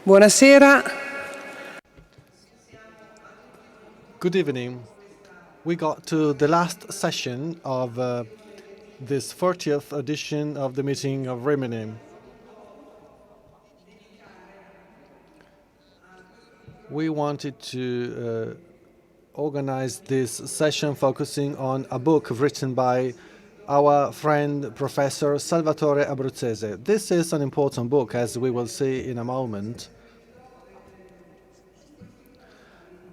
Buonasera. Good evening. We got to the last session of this 40th edition of the meeting of Rimini. We wanted to organize this session focusing on a book written by our friend Professor Salvatore Abbruzzese. This is an important book, as we will see in a moment.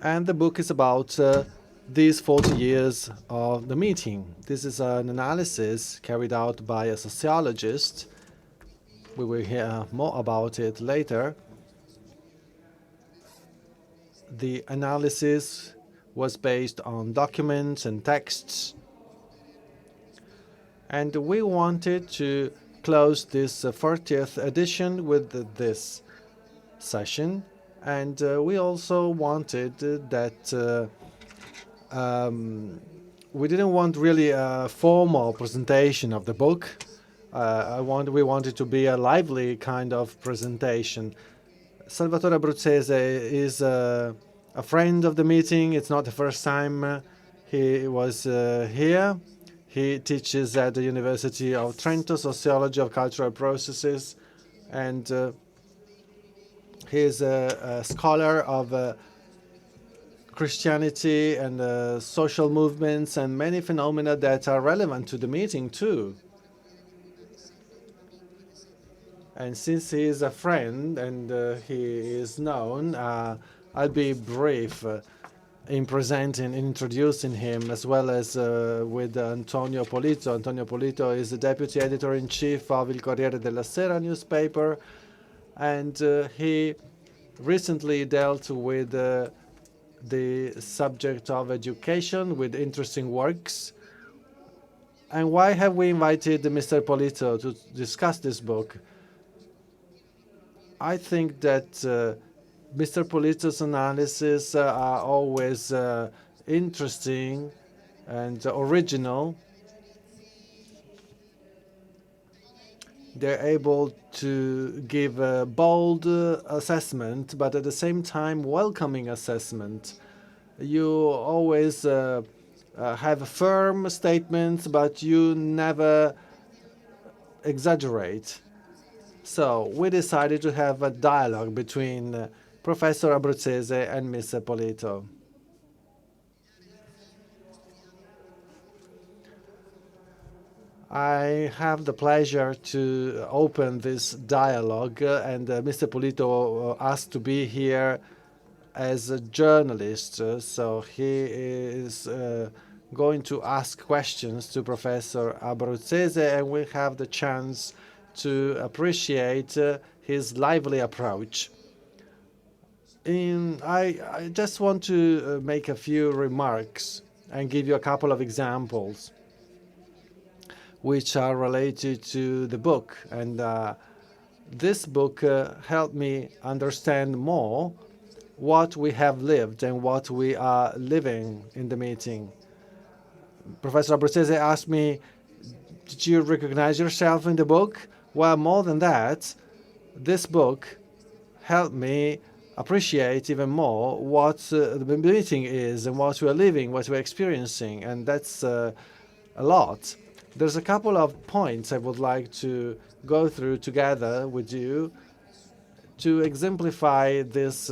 And the book is about these 40 years of the meeting. This is an analysis carried out by a sociologist. We will hear more about it later. The analysis was based on documents and texts. And we wanted to close this 40th edition with this session. And we also wanted that we didn't want really a formal presentation of the book. We wanted to be a lively kind of presentation. Salvatore Abbruzzese is a friend of the meeting. It's not the first time he was here. He teaches at the University of Trento, Sociology of Cultural Processes, and he is a scholar of Christianity and social movements and many phenomena that are relevant to the meeting too. And since he is a friend and he is known, I'll be brief in presenting, introducing him, as well as with Antonio Polito. Antonio Polito is the deputy editor-in-chief of Il Corriere della Sera newspaper, and he recently dealt with the subject of education with interesting works. And why have we invited Mr. Polito to discuss this book? I think that Mr. Polito's analysis are always interesting and original. They're able to give a bold assessment, but at the same time welcoming assessment. You always have firm statements, but you never exaggerate. So we decided to have a dialogue between Professor Abbruzzese and Mr. Polito. I have the pleasure to open this dialogue, and Mr. Polito asked to be here as a journalist, so he is going to ask questions to Professor Abbruzzese, and we have the chance to appreciate his lively approach. I just want to make a few remarks and give you a couple of examples which are related to the book. And this book helped me understand more what we have lived and what we are living in the meeting. Professor Abbruzzese asked me, did you recognize yourself in the book? Well, more than that, this book helped me appreciate even more what the meeting is and what we're living, what we're experiencing, and that's a lot. There's a couple of points I would like to go through together with you to exemplify this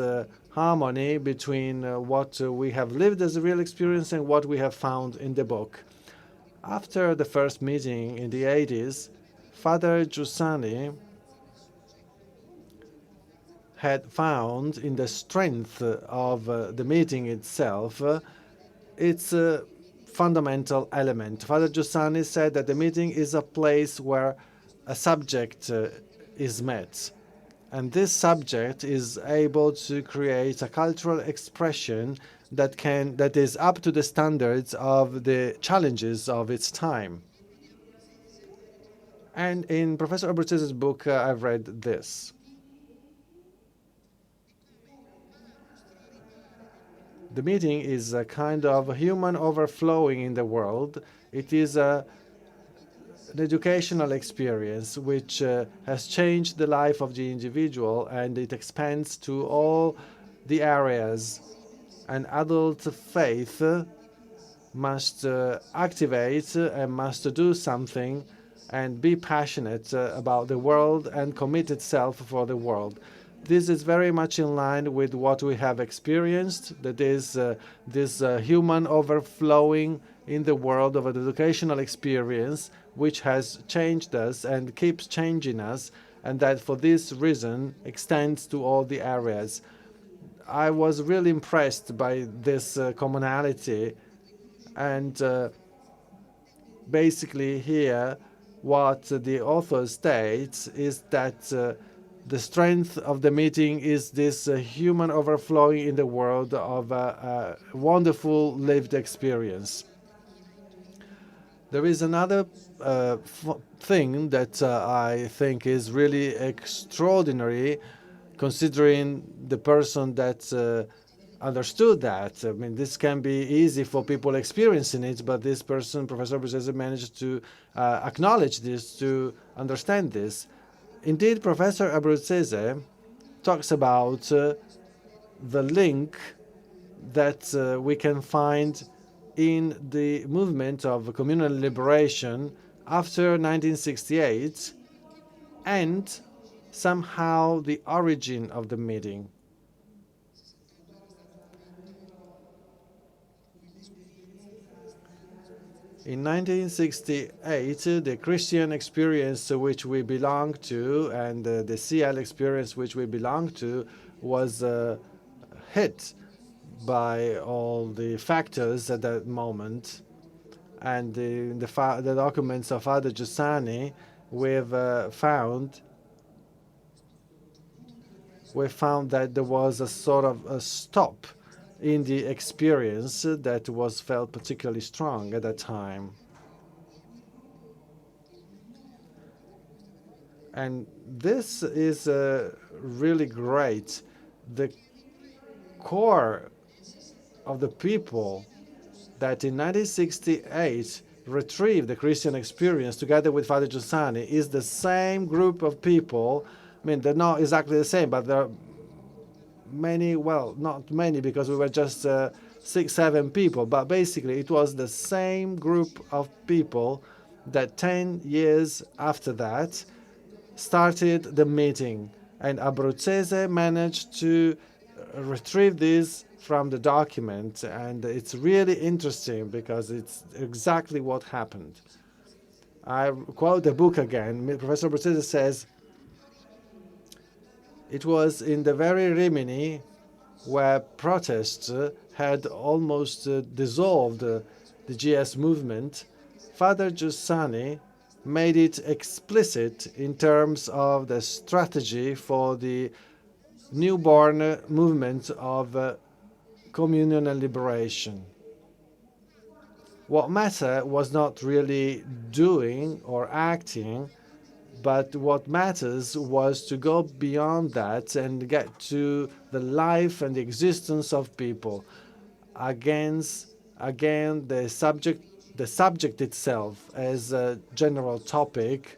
harmony between what we have lived as a real experience and what we have found in the book. After the first meeting in the 80s, Father Giussani had found in the strength of the meeting itself its fundamental element. Father Giussani said that the meeting is a place where a subject is met. And this subject is able to create a cultural expression that is up to the standards of the challenges of its time. And in Professor Abbruzzese book, I've read this. The meeting is a kind of human overflowing in the world. It is a an educational experience which has changed the life of the individual, and it expands to all the areas. An adult faith must activate and must do something and be passionate about the world and commit itself for the world. This is very much in line with what we have experienced, that is this human overflowing in the world of an educational experience which has changed us and keeps changing us, and that for this reason extends to all the areas. I was really impressed by this commonality, and basically here what the author states is that the strength of the meeting is this human overflowing in the world of a wonderful lived experience. There is another thing that I think is really extraordinary, considering the person that understood that. I mean, this can be easy for people experiencing it, but this person, Professor Abbruzzese, managed to acknowledge this, to understand this. Indeed, Professor Abbruzzese talks about the link that we can find in the movement of communal liberation after 1968 and somehow the origin of the meeting. In 1968, the Christian experience to which we belong to and the CL experience which we belong to was hit by all the factors at that moment. And the documents of Father Giussani, we've found that there was a sort of a stop in the experience that was felt particularly strong at that time. And this is really great. The core of the people that in 1968 retrieved the Christian experience together with Father Giussani is the same group of people. I mean, they're not exactly the same, but there are many, well, not many because we were just 6, 7 people, but basically it was the same group of people that 10 years after that started the meeting. And Abbruzzese managed to retrieve this from the document, and it's really interesting because it's exactly what happened. I quote the book again. Professor Abbruzzese says, it was in the very Rimini where protests had almost dissolved the GS movement. Father Giussani made it explicit in terms of the strategy for the newborn movement of communion and liberation. What mattered was not really doing or acting, but what matters was to go beyond that and get to the life and the existence of people. Again, the subject itself as a general topic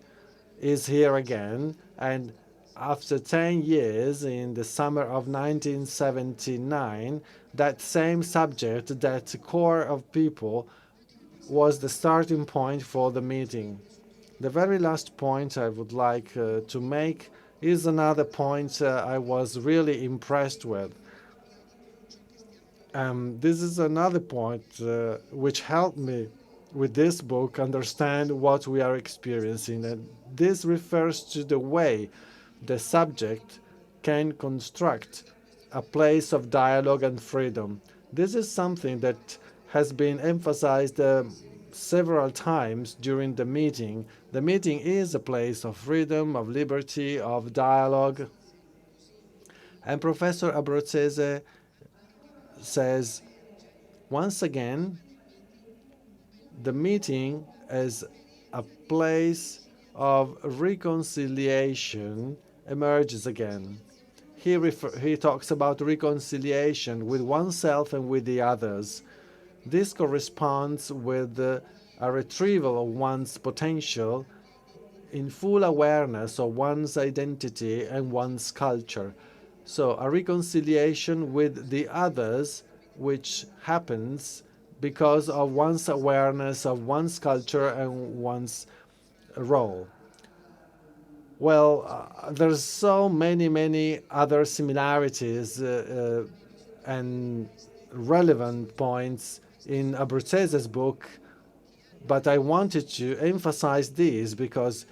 is here again, and after 10 years, in the summer of 1979, that same subject, that core of people, was the starting point for the meeting. The very last point I would like to make is another point I was really impressed with. This is another point which helped me with this book understand what we are experiencing. And this refers to the way the subject can construct a place of dialogue and freedom. This is something that has been emphasized several times during the meeting. The meeting is a place of freedom, of liberty, of dialogue. And Professor Abbruzzese says, once again, the meeting as a place of reconciliation emerges again. He talks about reconciliation with oneself and with the others. This corresponds with a a retrieval of one's potential in full awareness of one's identity and one's culture. So a reconciliation with the others, which happens because of one's awareness of one's culture and one's role. Well, there's so many other similarities and relevant points in Abbruzese's book, but I wanted to emphasize these because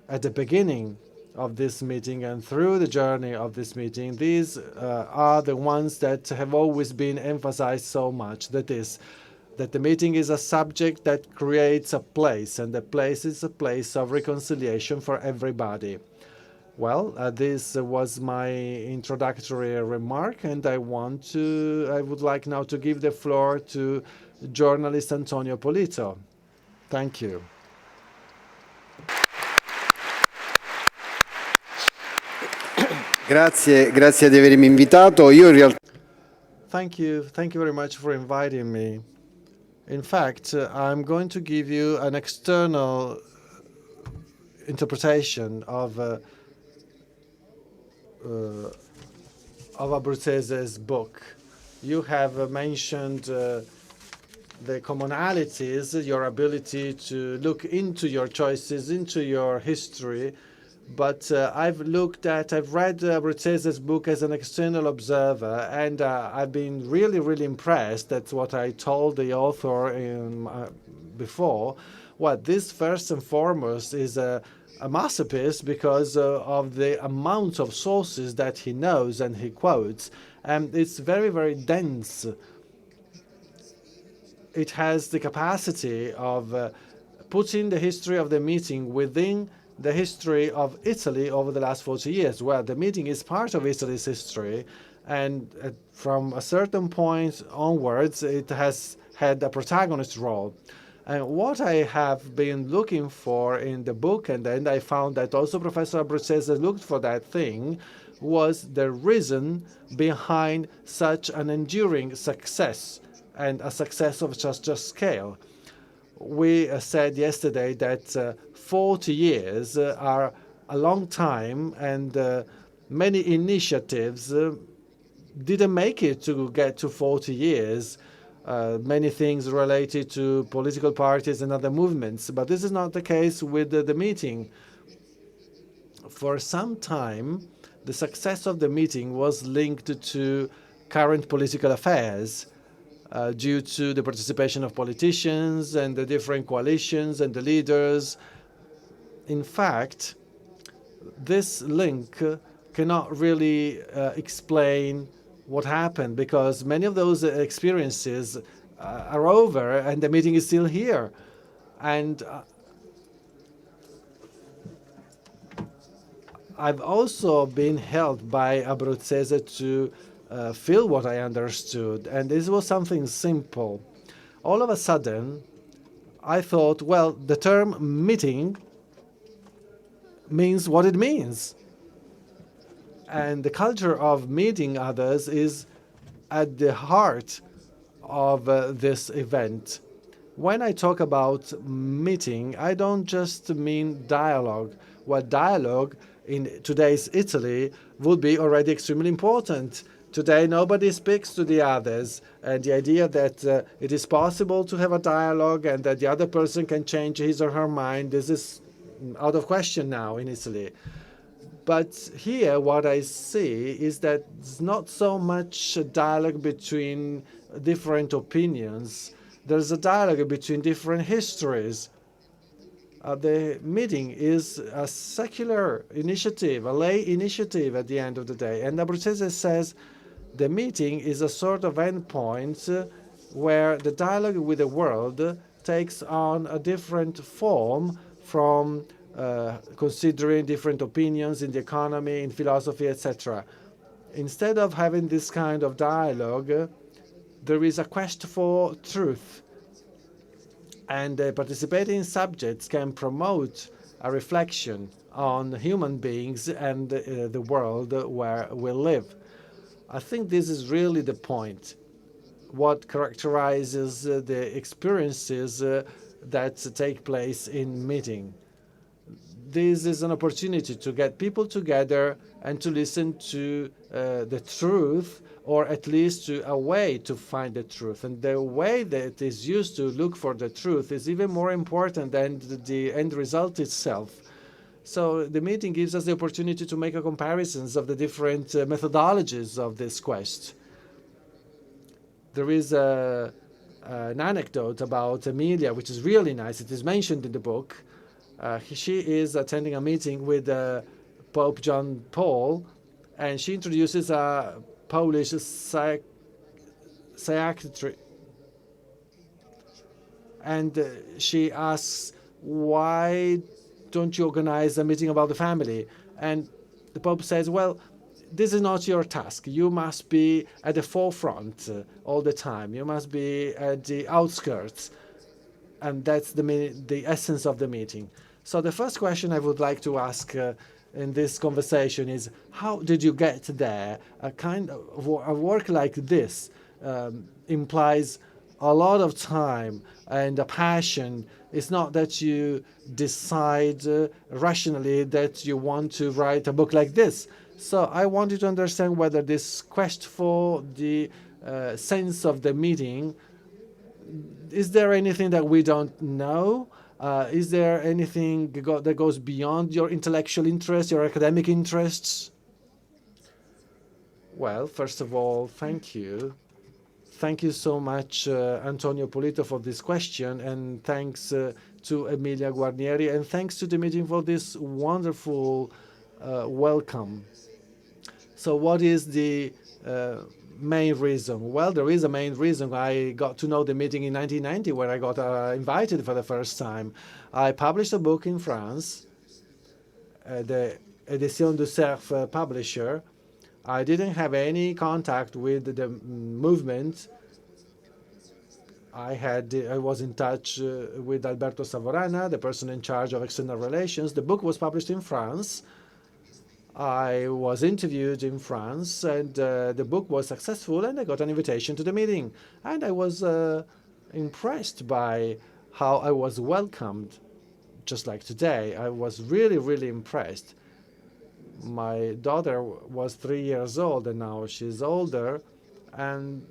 at the beginning of this meeting and through the journey of this meeting, these are the ones that have always been emphasized so much. That is, that the meeting is a subject that creates a place, and the place is a place of reconciliation for everybody. Well, this was my introductory remark, and I would like now to give the floor to journalist Antonio Polito. Thank you. Grazie di avermi invitato. Io in realtà Thank you very much for inviting me. In fact, I'm going to give you an external interpretation of Abbruzese's book. You have mentioned the commonalities, your ability to look into your choices, into your history. But I've read Abbruzese's book as an external observer, and I've been really impressed. That's what I told the author before. Well, this first and foremost is a masterpiece because of the amount of sources that he knows and he quotes, and it's very dense. It has the capacity of putting the history of the meeting within the history of Italy over the last 40 years. Well, the meeting is part of Italy's history, and from a certain point onwards, it has had a protagonist role. And what I have been looking for in the book, and then I found that also Professor Abbruzzese looked for that thing, was the reason behind such an enduring success, and a success of such a scale. We said yesterday that 40 years are a long time, and many initiatives didn't make it to get to 40 years. Many things related to political parties and other movements, but this is not the case with the meeting. For some time, the success of the meeting was linked to current political affairs, due to the participation of politicians and the different coalitions and the leaders. In fact, this link cannot really explain what happened, because many of those experiences are over and the meeting is still here. And I've also been helped by Abbruzzese to feel what I understood, and this was something simple. All of a sudden, I thought, well, the term meeting means what it means. And the culture of meeting others is at the heart of this event. When I talk about meeting, I don't just mean dialogue. Well, dialogue in today's Italy would be already extremely important. Today, nobody speaks to the others, and the idea that it is possible to have a dialogue and that the other person can change his or her mind, this is out of question now in Italy. But here, what I see is that it's not so much a dialogue between different opinions. There's a dialogue between different histories. The meeting is a secular initiative, a lay initiative at the end of the day. And Abbruzzese says the meeting is a sort of endpoint where the dialogue with the world takes on a different form from considering different opinions in the economy, in philosophy, etc. Instead of having this kind of dialogue, there is a quest for truth. And participating subjects can promote a reflection on human beings and the world where we live. I think this is really the point. What characterizes the experiences that take place in meeting. This is an opportunity to get people together and to listen to the truth, or at least to a way to find the truth. And the way that is used to look for the truth is even more important than the end result itself. So the meeting gives us the opportunity to make a comparisons of the different methodologies of this quest. There is an anecdote about Emilia, which is really nice. It is mentioned in the book. She is attending a meeting with Pope John Paul, and she introduces a Polish psychiatry. And she asks, why don't you organize a meeting about the family? And the Pope says, well, this is not your task. You must be at the forefront all the time. You must be at the outskirts. And that's the essence of the meeting. So the first question I would like to ask in this conversation is, how did you get there? A kind of a work like this implies a lot of time and a passion. It's not that you decide rationally that you want to write a book like this. So I wanted to understand whether this quest for the sense of the meeting, is there anything that we don't know? Is there anything that goes beyond your intellectual interests, your academic interests? Well, first of all, thank you. Thank you so much, Antonio Polito, for this question, and thanks to Emilia Guarnieri, and thanks to the meeting for this wonderful welcome. So what is the main reason? Well, there is a main reason. I got to know the meeting in 1990, where I got invited for the first time. I published a book in France, the Édition du Cerf publisher. I didn't have any contact with the movement. I was in touch with Alberto Savorana, the person in charge of external relations. The book was published in France. I was interviewed in France, and the book was successful, and I got an invitation to the meeting. And I was impressed by how I was welcomed, just like today. I was really, really impressed. My daughter was 3 years old, and now she's older, and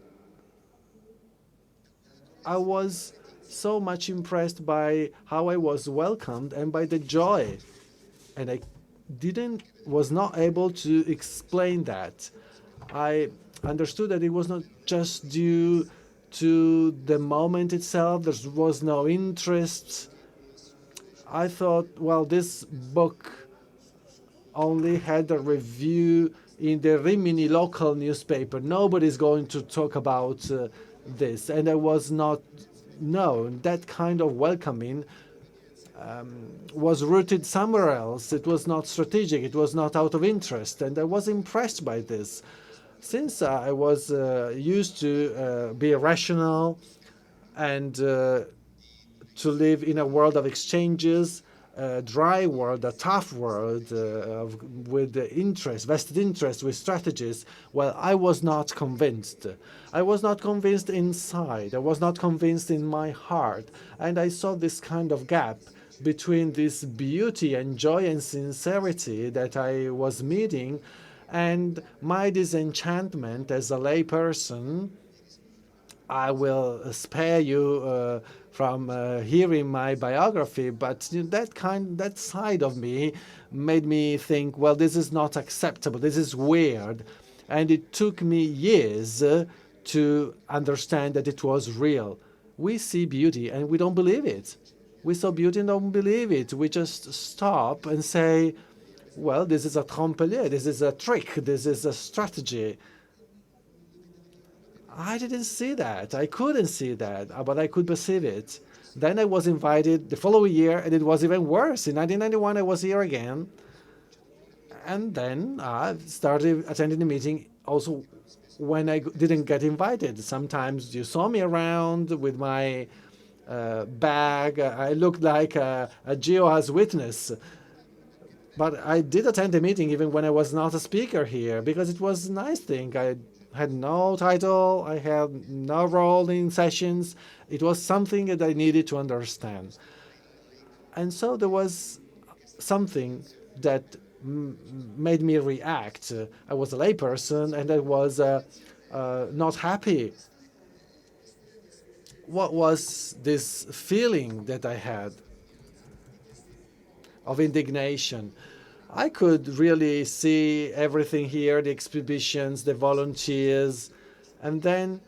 I was so much impressed by how I was welcomed and by the joy. And I was not able to explain that. I understood that it was not just due to the moment itself. There was no interest. I thought, well, this book only had a review in the Rimini local newspaper. Nobody's going to talk about this. And I was not known. That kind of welcoming was rooted somewhere else. It was not strategic. It was not out of interest. And I was impressed by this. Since I was used to be rational and to live in a world of exchanges, a dry world, a tough world with interest, vested interest, with strategies, well, I was not convinced. I was not convinced inside. I was not convinced in my heart. And I saw this kind of gap between this beauty and joy and sincerity that I was meeting and my disenchantment as a lay person. I will spare you from hearing my biography, but that side of me made me think, well, this is not acceptable. This is weird. And it took me years to understand that it was real. We see beauty and we don't believe it. We saw beauty and don't believe it. We just stop and say, well, this is a trompe-l'œil, this is a trick, this is a strategy. I didn't see that. I couldn't see that, but I could perceive it. Then I was invited the following year, and it was even worse. In 1991, I was here again. And then I started attending the meeting also when I didn't get invited. Sometimes you saw me around with my bag. I looked like a Jehovah's Witness. But I did attend the meeting even when I was not a speaker here, because it was a nice thing. I had no title, I had no role in sessions. It was something that I needed to understand. And so there was something that made me react. I was a layperson and I was not happy. What was this feeling that I had of indignation? I could really see everything here, the exhibitions, the volunteers, and then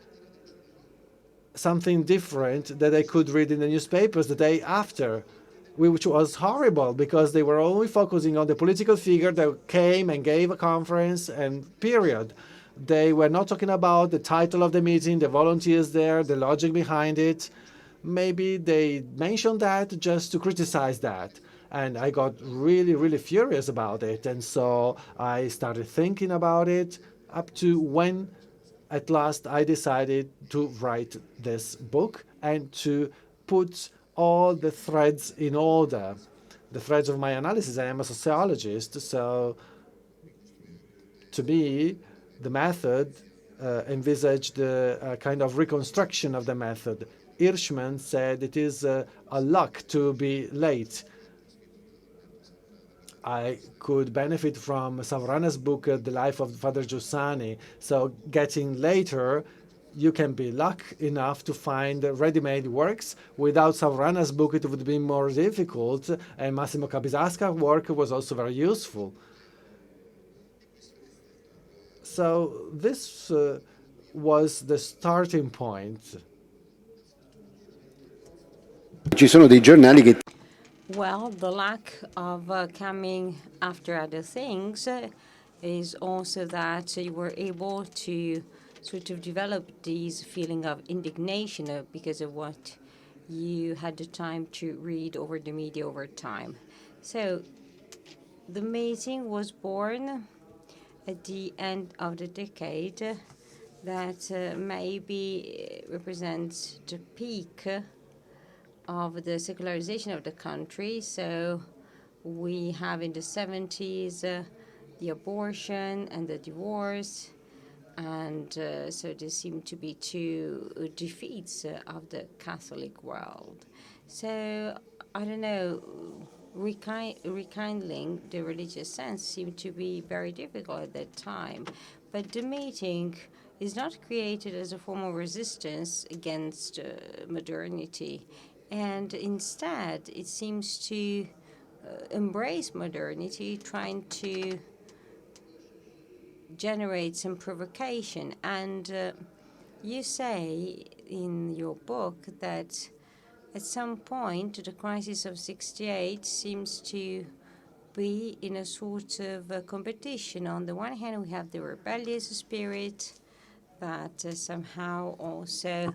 something different that I could read in the newspapers the day after, which was horrible because they were only focusing on the political figure that came and gave a conference and period. They were not talking about the title of the meeting, the volunteers there, the logic behind it. Maybe they mentioned that just to criticize that. And I got really, really furious about it. And so I started thinking about it up to when at last I decided to write this book and to put all the threads in order, the threads of my analysis. I am a sociologist, so to me, the method envisaged a kind of reconstruction of the method. Hirschman said it is a luck to be late. I could benefit from Savrana's book, The Life of Father Giussani. So getting later, you can be lucky enough to find ready-made works. Without Savrana's book, it would be more difficult. And Massimo Capizasca's work was also very useful. So this was the starting point. Ci sono dei giornali che Well, the lack of coming after other things is also that you were able to sort of develop this feeling of indignation because of what you had the time to read over the media over time. So the meeting was born at the end of the decade that maybe represents the peak of the secularization of the country. So we have in the 70s the abortion and the divorce, and so there seem to be two defeats of the Catholic world. So I don't know, rekindling the religious sense seemed to be very difficult at that time. But the meeting is not created as a form of resistance against modernity. And instead, it seems to embrace modernity, trying to generate some provocation. And you say in your book that at some point, the crisis of '68 seems to be in a sort of a competition. On the one hand, we have the rebellious spirit that somehow also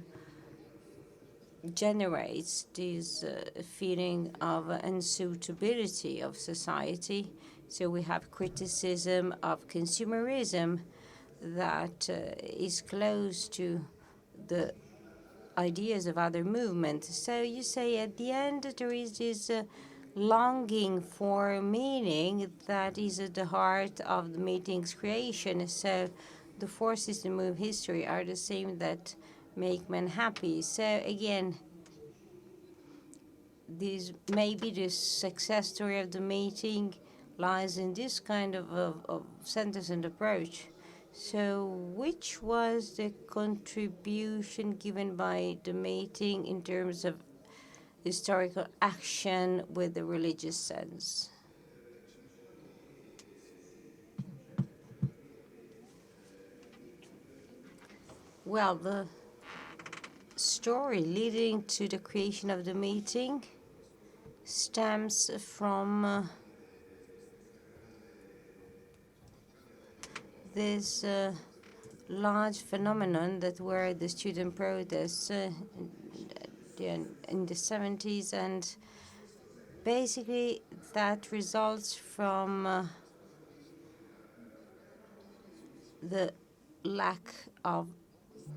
generates this feeling of unsuitability of society. So we have criticism of consumerism that is close to the ideas of other movements. So you say at the end there is this longing for meaning that is at the heart of the meeting's creation. So the forces that move history are the same that make men happy. So again, this maybe the success story of the meeting lies in this kind of sentence and approach. So which was the contribution given by the meeting in terms of historical action with the religious sense? Well, the story leading to the creation of the meeting stems from this large phenomenon that were the student protests in the 70s, and basically that results from the lack of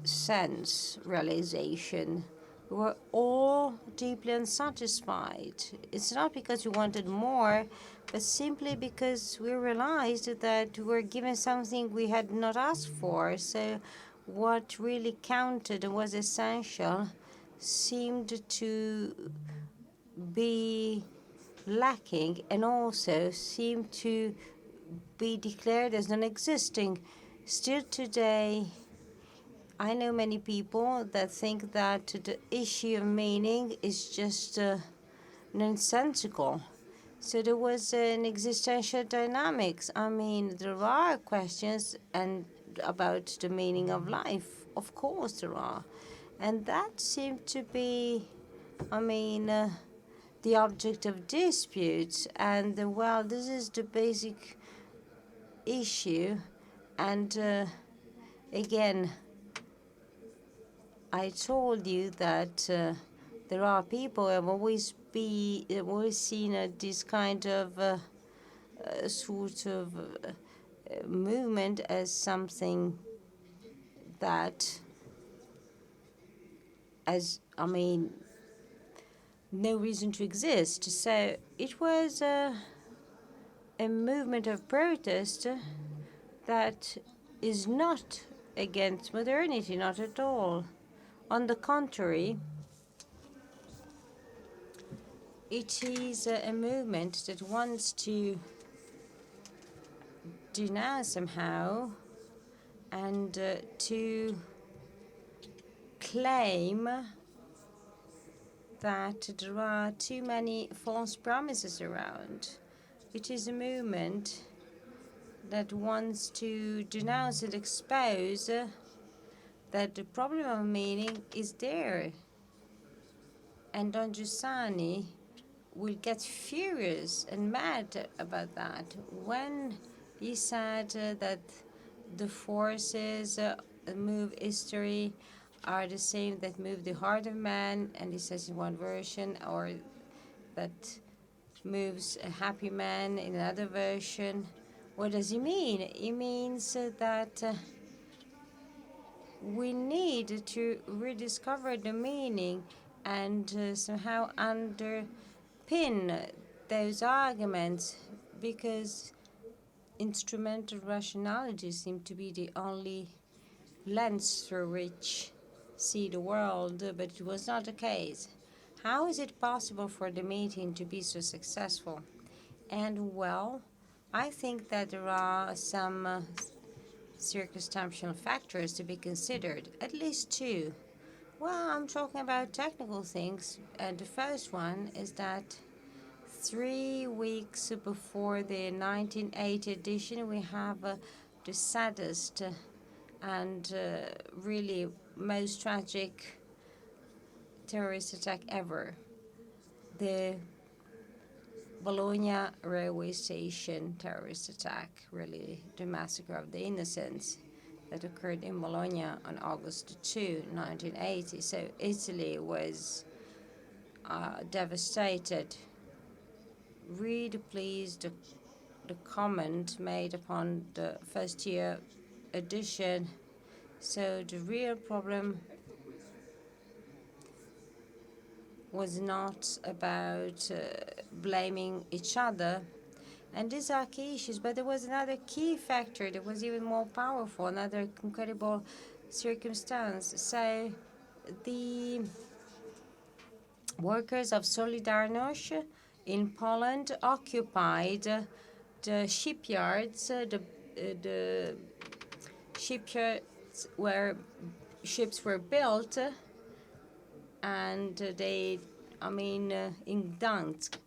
sense realization We were all deeply unsatisfied. It's not because we wanted more, but simply because we realized that we were given something we had not asked for. So what really counted and was essential seemed to be lacking and also seemed to be declared as non-existing. Still today, I know many people that think that the issue of meaning is just nonsensical. So there was an existential dynamics. I mean, there are questions and about the meaning of life. Of course there are. And that seemed to be, the object of dispute. And, well, this is the basic issue. And again, I told you that there are people who have always seen this kind of sort of movement as something that, no reason to exist. So it was a movement of protest that is not against modernity, not at all. On the contrary, it is a movement that wants to denounce somehow and to claim that there are too many false promises around. It is a movement that wants to denounce and expose that the problem of meaning is there. And Don Giussani will get furious and mad about that when he said that the forces that move history are the same that move the heart of man, and he says in one version, or that moves a happy man in another version. What does he mean? He means that we need to rediscover the meaning and somehow underpin those arguments, because instrumental rationality seems to be the only lens through which see the world, but it was not the case. How is it possible for the meeting to be so successful? And, well, I think that there are some circumstantial factors to be considered, at least two. Well, I'm talking about technical things, and the first one is that 3 weeks before the 1980 edition, we have the saddest and really most tragic terrorist attack ever. The Bologna railway station terrorist attack, really the massacre of the innocents that occurred in Bologna on August 2, 1980. So Italy was devastated. Read, please, the comment made upon the first year edition. So the real problem was not about blaming each other. And these are key issues, but there was another key factor that was even more powerful, another incredible circumstance. So the workers of Solidarność in Poland occupied the shipyards, the shipyards where ships were built, and in Gdansk.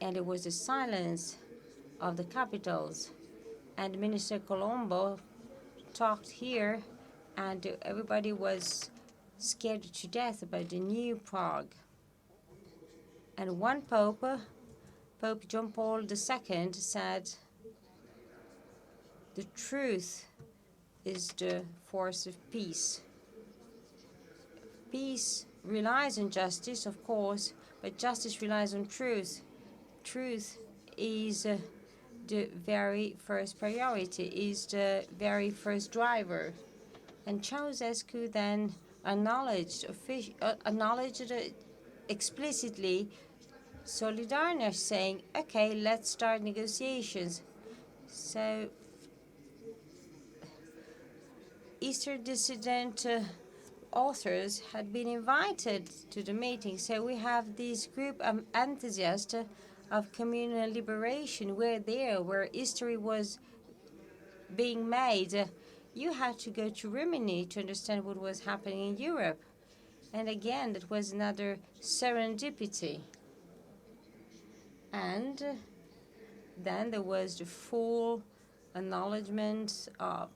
And it was the silence of the capitals. And Minister Colombo talked here, and everybody was scared to death about the new Prague. And one Pope, Pope John Paul II, said, "The truth is the force of peace." Peace relies on justice, of course, but justice relies on truth. Truth is the very first priority, is the very first driver. And Ceausescu then acknowledged explicitly Solidarność, saying, okay, let's start negotiations. So Eastern dissident authors had been invited to the meeting. So we have this group of enthusiasts of communal liberation. We're there where history was being made. You had to go to Rimini to understand what was happening in Europe. And again, that was another serendipity. And then there was the full acknowledgement of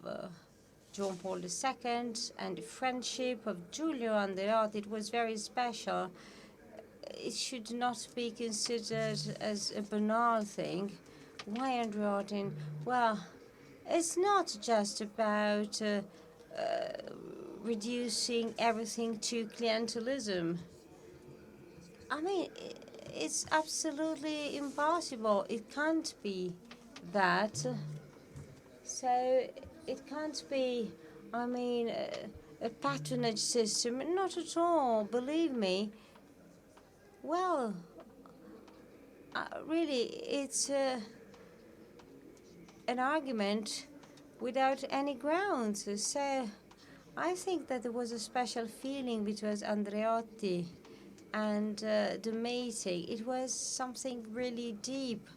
John Paul II and the friendship of Giulio Andreotti. It was very special. It should not be considered as a banal thing. Why Andreotti? Well, it's not just about reducing everything to clientelism. I mean, it's absolutely impossible. It can't be that. So it can't be, I mean, a patronage system. Not at all, believe me. Well, really, it's an argument without any grounds. So I think that there was a special feeling between Andreotti and the meeting. It was something really deep,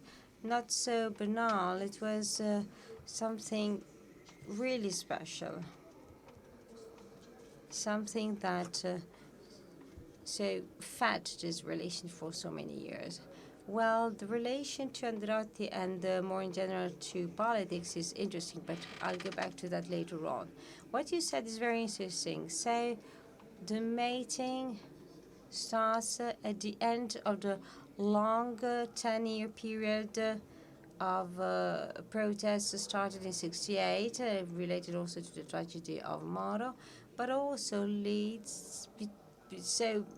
not so banal. It was something really special, something that so fed this relation for so many years. Well, the relation to Andreotti and more in general to politics is interesting, but I'll get back to that later on. What you said is very interesting. So the meeting starts at the end of the long 10-year period of protests started in '68, related also to the tragedy of Moro, but also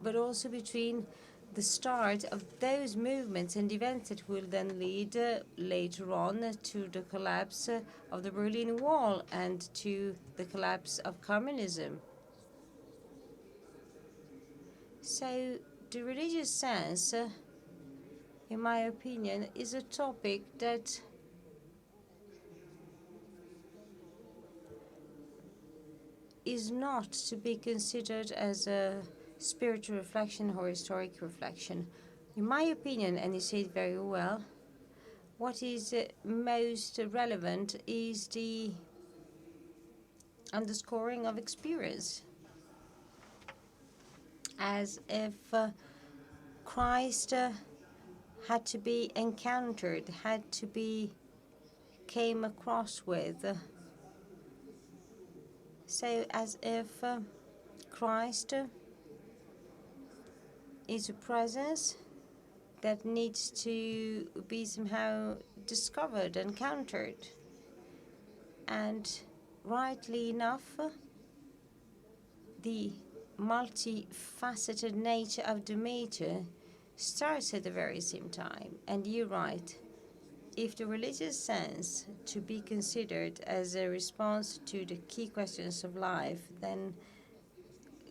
but also between the start of those movements and events that will then lead later on to the collapse of the Berlin Wall and to the collapse of communism. So the religious sense, in my opinion, is a topic that is not to be considered as a spiritual reflection or historic reflection. In my opinion, and you say it very well, what is most relevant is the underscoring of experience, as if Christ had to be encountered, had to be came across with. So as if Christ is a presence that needs to be somehow discovered, encountered. And rightly enough, the multifaceted nature of the matter starts at the very same time. And you're right. If the religious sense to be considered as a response to the key questions of life, then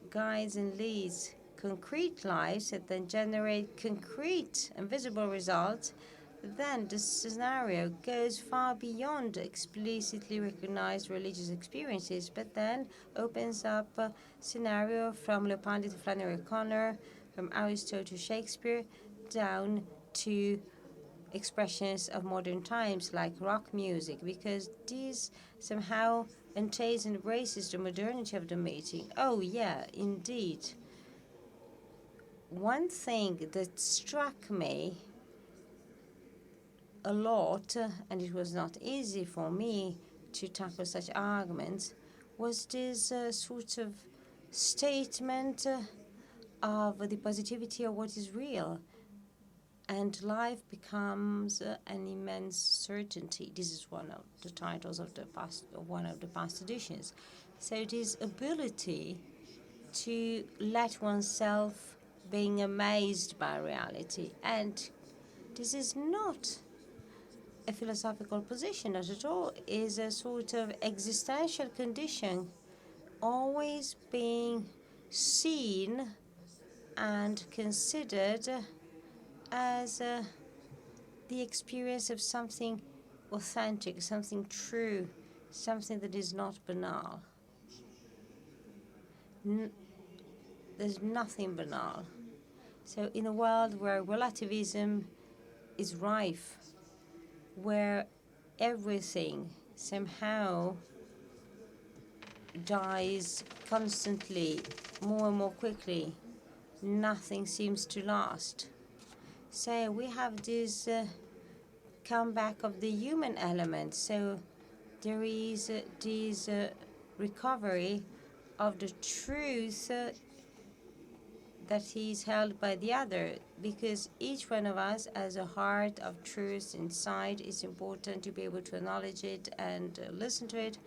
guides and leads concrete lives that then generate concrete and visible results, then the scenario goes far beyond explicitly recognized religious experiences, but then opens up a scenario from Leopardi to Flannery O'Connor, from Aristotle to Shakespeare, down to expressions of modern times like rock music, because these somehow entails and embraces the modernity of the meeting. Oh yeah, indeed. One thing that struck me a lot, and it was not easy for me to tackle such arguments, was this sort of statement of the positivity of what is real. And life becomes an immense certainty. This is one of the titles of one of the past editions. So this ability to let oneself being amazed by reality. And this is not a philosophical position, not at all. It is a sort of existential condition always being seen and considered as the experience of something authentic, something true, something that is not banal. There's nothing banal. So in a world where relativism is rife, where everything somehow dies constantly, more and more quickly, nothing seems to last. So we have this comeback of the human element. So there is this recovery of the truth that is held by the other, because each one of us has a heart of truth inside. It's important to be able to acknowledge it and listen to it,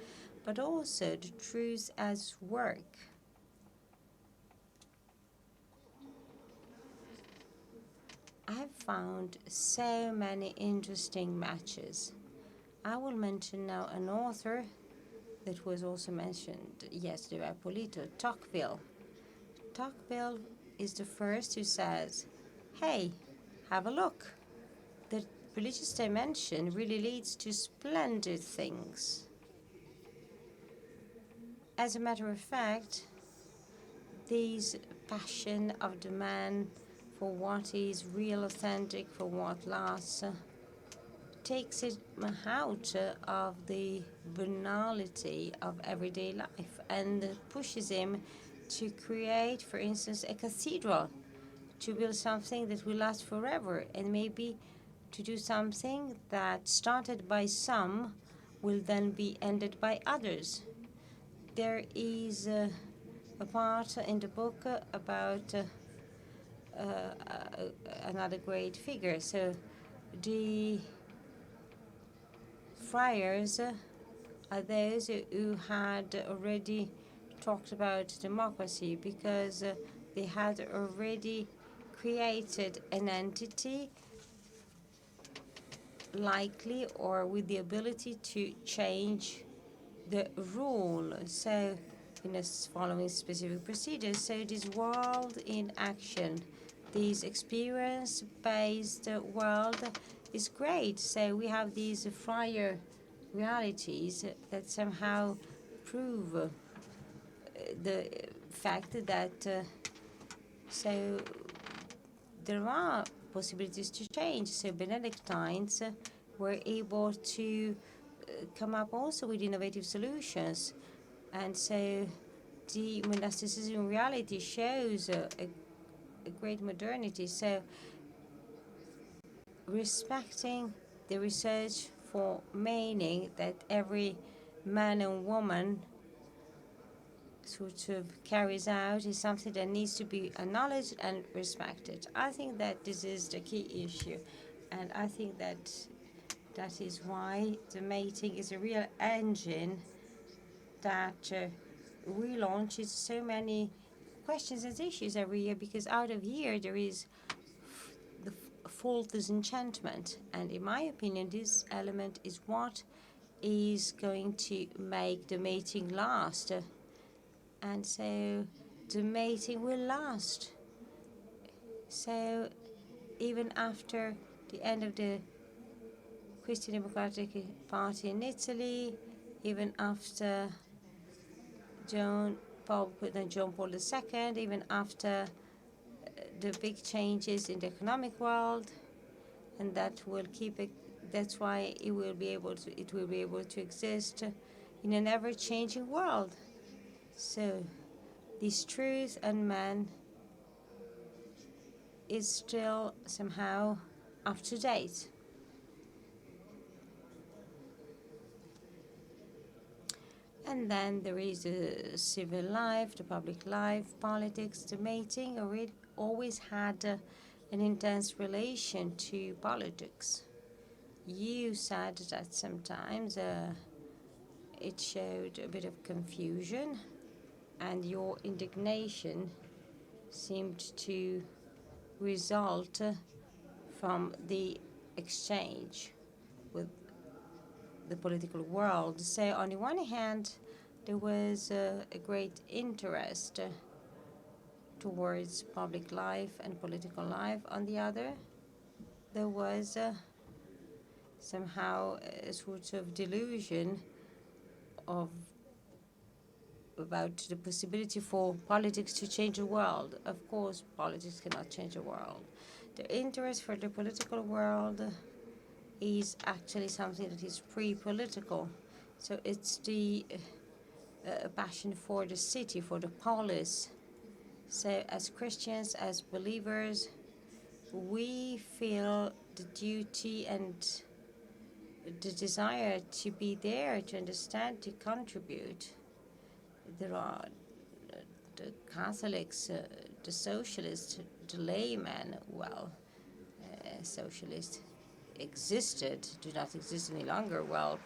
but also the truth as work. I've found so many interesting matches. I will mention now an author that was also mentioned yesterday by Polito, Tocqueville. Tocqueville is the first who says, hey, have a look. The religious dimension really leads to splendid things. As a matter of fact, this passion of the man for what is real, authentic, for what lasts, takes it out of the banality of everyday life and pushes him to create, for instance, a cathedral, to build something that will last forever, and maybe to do something that started by some will then be ended by others. There is a part in the book about another great figure. So the friars are those who had already talked about democracy, because they had already created an entity likely or with the ability to change the rule. So, following specific procedures. So this world in action, this experience-based world is great. So we have these friar realities that somehow prove the fact that so there are possibilities to change. So Benedictines were able to come up also with innovative solutions. And so the monasticism reality shows a great modernity. So respecting the research for meaning that every man and woman sort of carries out is something that needs to be acknowledged and respected. I think that this is the key issue, and I think that that is why the mating is a real engine that relaunches so many questions and issues every year, because out of here there is the full disenchantment. And in my opinion, this element is what is going to make the mating last. And so the mating will last. So even after the end of the Christian Democratic Party in Italy, even after John Paul II, even after the big changes in the economic world, and that will keep it. That's why it will be able to exist in an ever-changing world. So this truth and man is still somehow up to date. And then there is the civil life, the public life, politics. The mating always had an intense relation to politics. You said that sometimes it showed a bit of confusion, and your indignation seemed to result from the exchange with the political world. So on the one hand, there was a great interest towards public life and political life. On the other, there was somehow a sort of delusion of about the possibility for politics to change the world. Of course, politics cannot change the world. The interest for the political world is actually something that is pre-political. So it's the passion for the city, for the polis. So as Christians, as believers, we feel the duty and the desire to be there, to understand, to contribute. There are the Catholics, the socialists, the laymen. Well, socialists existed, do not exist any longer. Well,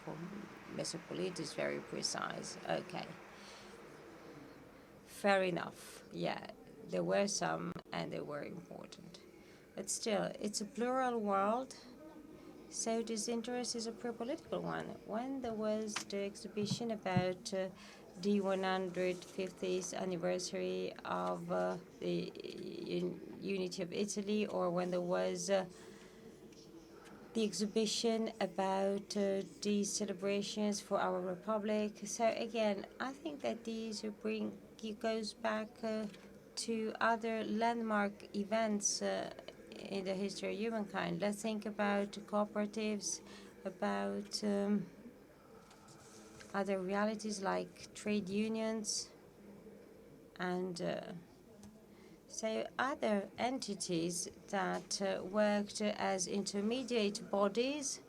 Mr. Polito is very precise. Okay. Fair enough. Yeah, there were some and they were important. But still, it's a plural world. So this interest is a pre-political one. When there was the exhibition about the 150th anniversary of the unity of Italy, or when there was the exhibition about the celebrations for our republic. So again, I think that these goes back to other landmark events in the history of humankind. Let's think about cooperatives, about other realities like trade unions, and so other entities that worked as intermediate bodies,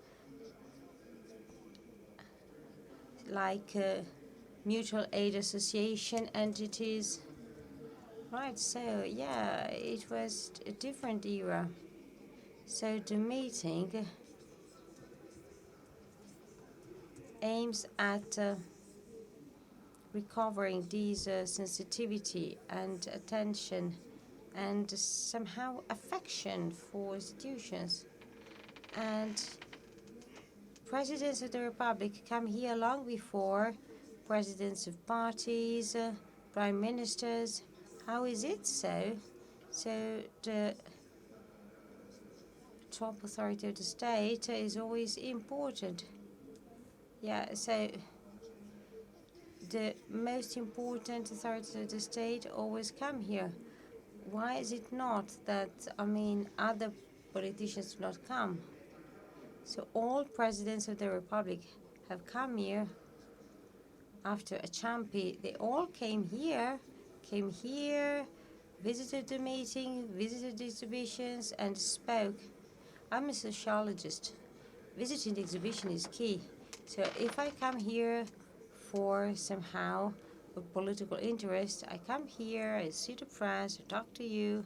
like mutual aid association entities. Right, so yeah, it was a different era. So the meeting aims at recovering these sensitivity and attention and somehow affection for institutions. And presidents of the Republic come here long before presidents of parties, prime ministers. How is it so? So the top authority of the state is always important. Yeah, so the most important authorities of the state always come here. Why is it not that, other politicians do not come? So all presidents of the Republic have come here after a Ciampi. They all came here, visited the meeting, visited the exhibitions, and spoke. I'm a sociologist. Visiting the exhibition is key. So if I come here for somehow a political interest, I come here, I see the press, I talk to you,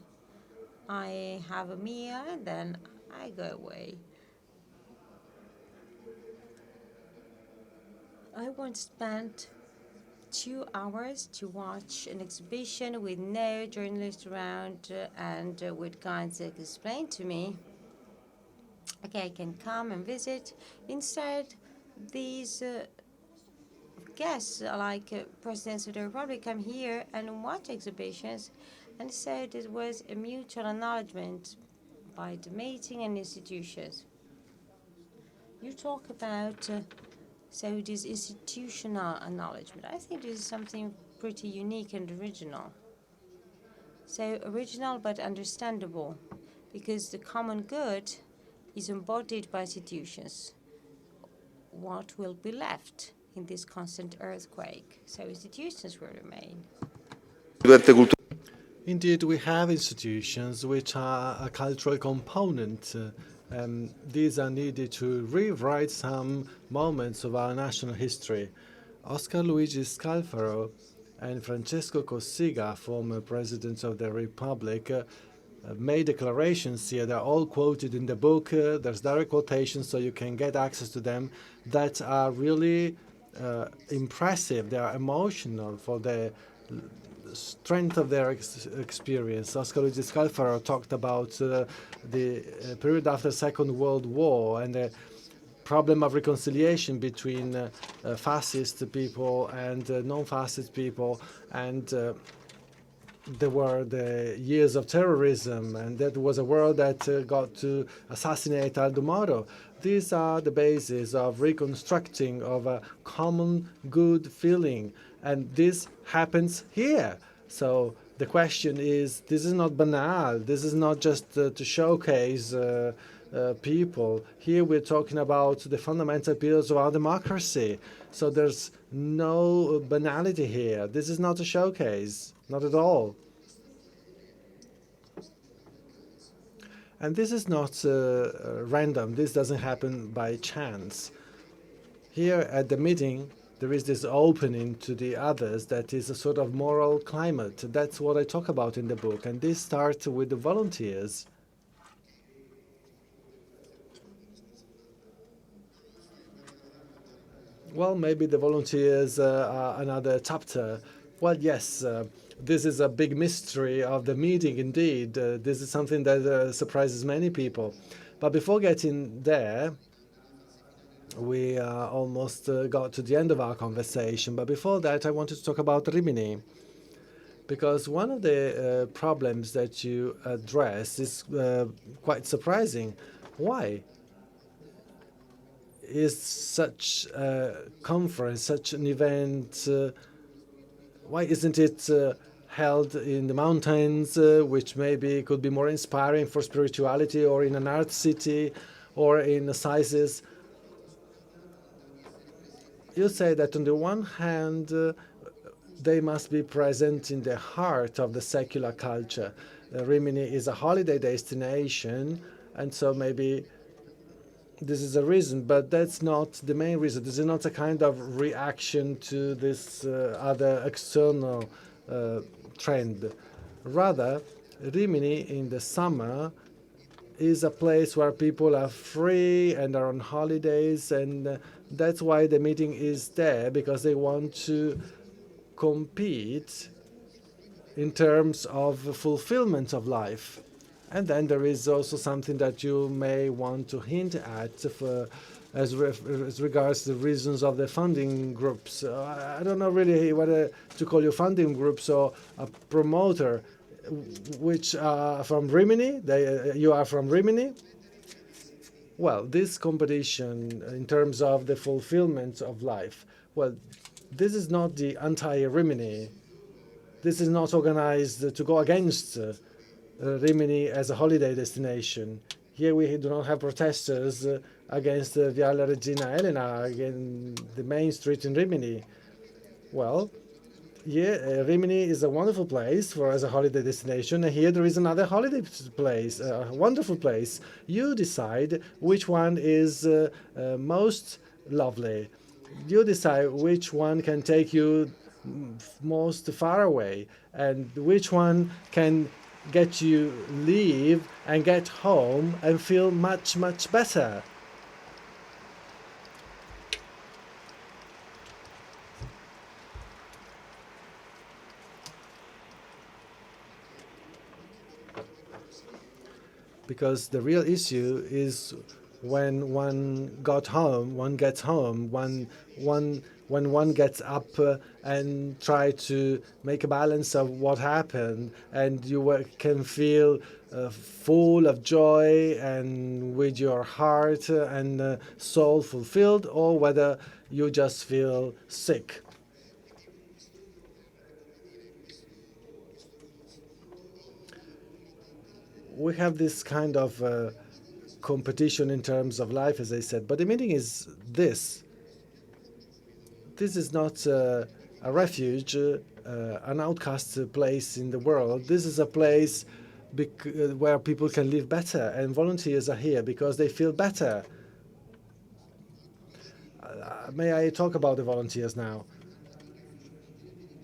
I have a meal, and then I go away. I once spent 2 hours to watch an exhibition with no journalists around and with guides that explained to me, okay, I can come and visit. Instead, these guests, like presidents of the Republic, come here and watch exhibitions, and so there was a mutual acknowledgement by the meeting and institutions. You talk about so this institutional acknowledgement. I think this is something pretty unique and original. So original but understandable, because the common good is embodied by institutions. What will be left in this constant earthquake? So institutions will remain. Indeed, we have institutions which are a cultural component. These are needed to rewrite some moments of our national history. Oscar Luigi Scalfaro and Francesco Cossiga, former presidents of the Republic, made declarations here. They're all quoted in the book. There's direct quotations, so you can get access to them, that are really impressive. They are emotional for the strength of their experience. Oscar Luigi Scalfaro talked about the period after Second World War and the problem of reconciliation between fascist people and non-fascist people, and there were the years of terrorism, and that was a world that got to assassinate Aldo Moro. These are the basis of reconstructing of a common good feeling, and this happens here. So the question is, this is not banal. This is not just to showcase people. Here we're talking about the fundamental pillars of our democracy. So there's no banality here. This is not a showcase, not at all. And this is not random. This doesn't happen by chance. Here at the meeting, there is this opening to the others that is a sort of moral climate. That's what I talk about in the book. And this starts with the volunteers. Well, maybe the volunteers are another chapter. Well, yes, this is a big mystery of the meeting, indeed. This is something that surprises many people. But before getting there, we almost got to the end of our conversation. But before that, I wanted to talk about Rimini. Because one of the problems that you address is quite surprising. Why is such a conference, such an event, why isn't it held in the mountains, which maybe could be more inspiring for spirituality, or in an art city, or in sizes? You say that on the one hand, they must be present in the heart of the secular culture. Rimini is a holiday destination, and so maybe this is a reason, but that's not the main reason. This is not a kind of reaction to this other external trend. Rather, Rimini in the summer is a place where people are free and are on holidays, and that's why the meeting is there, because they want to compete in terms of fulfillment of life. And then there is also something that you may want to hint at as regards the reasons of the funding groups. I don't know really whether to call you funding groups or a promoter, which are from Rimini. You are from Rimini? Well, this competition in terms of the fulfillment of life, well, this is not the anti-Rimini. This is not organized to go against Rimini as a holiday destination. Here we do not have protesters against Viale Regina Elena, against the main street in Rimini. Well, yeah, Rimini is a wonderful place for as a holiday destination, and here there is another holiday place, a wonderful place. You decide which one is most lovely. You decide which one can take you most far away, and which one can get you leave and get home and feel much, much better. Because the real issue is when one gets home, when one gets up and try to make a balance of what happened, and you can feel full of joy and with your heart and soul fulfilled, or whether you just feel sick. We have this kind of competition in terms of life, as I said, but the meaning is this. This is not a refuge, an outcast place in the world. This is a place where people can live better, and volunteers are here because they feel better. May I talk about the volunteers now?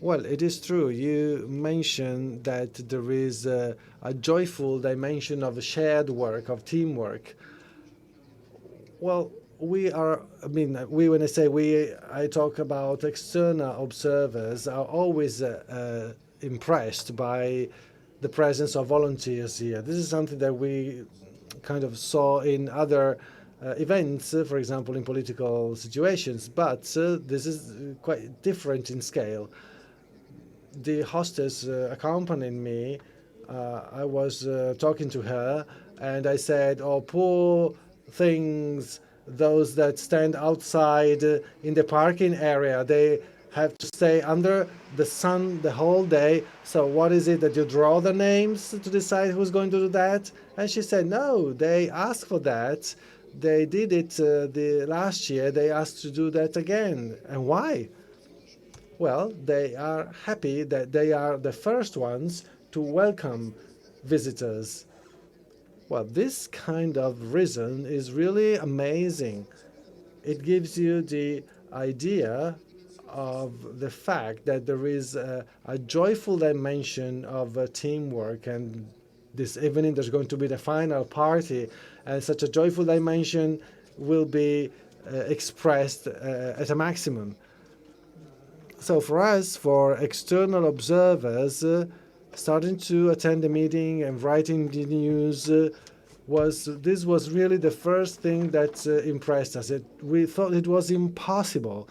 Well, it is true. You mentioned that there is a joyful dimension of shared work, of teamwork. Well, when I say we, I talk about external observers are always impressed by the presence of volunteers here. This is something that we kind of saw in other events, for example, in political situations, but this is quite different in scale. The hostess accompanied me. I was talking to her, and I said, "Oh, poor things, those that stand outside in the parking area. They have to stay under the sun the whole day. So what is it that you draw the names to decide who's going to do that?" And she said, "No, they asked for that. They did it the last year. They asked to do that again. And why? Well, they are happy that they are the first ones to welcome visitors." Well, this kind of reason is really amazing. It gives you the idea of the fact that there is a joyful dimension of teamwork, and this evening there's going to be the final party, and such a joyful dimension will be expressed at a maximum. So for us, for external observers, starting to attend the meeting and writing the news, this was really the first thing that impressed us. We thought it was impossible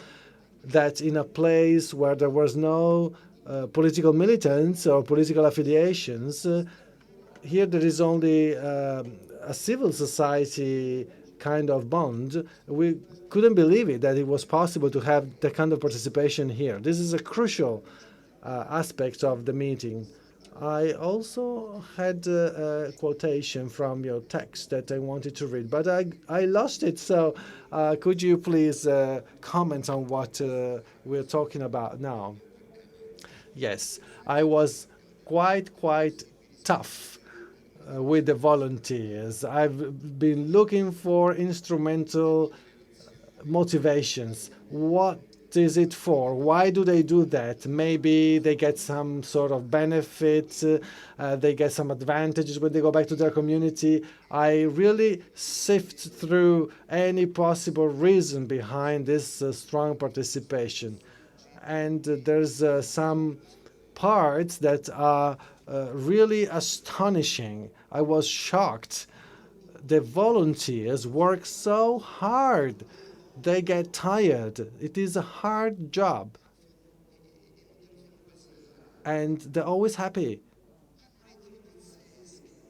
that in a place where there was no political militants or political affiliations, here there is only a civil society kind of bond. We couldn't believe it, that it was possible to have that kind of participation here. This is a crucial aspect of the meeting. I also had a quotation from your text that I wanted to read, but I lost it. So could you please comment on what we're talking about now? Yes, I was quite tough with the volunteers. I've been looking for instrumental motivations. What is it for? Why do they do that? Maybe they get some sort of benefit, they get some advantages when they go back to their community. I really sift through any possible reason behind this strong participation. And there's some parts that are really astonishing. I was shocked. The volunteers work so hard. They get tired. It is a hard job. And they're always happy.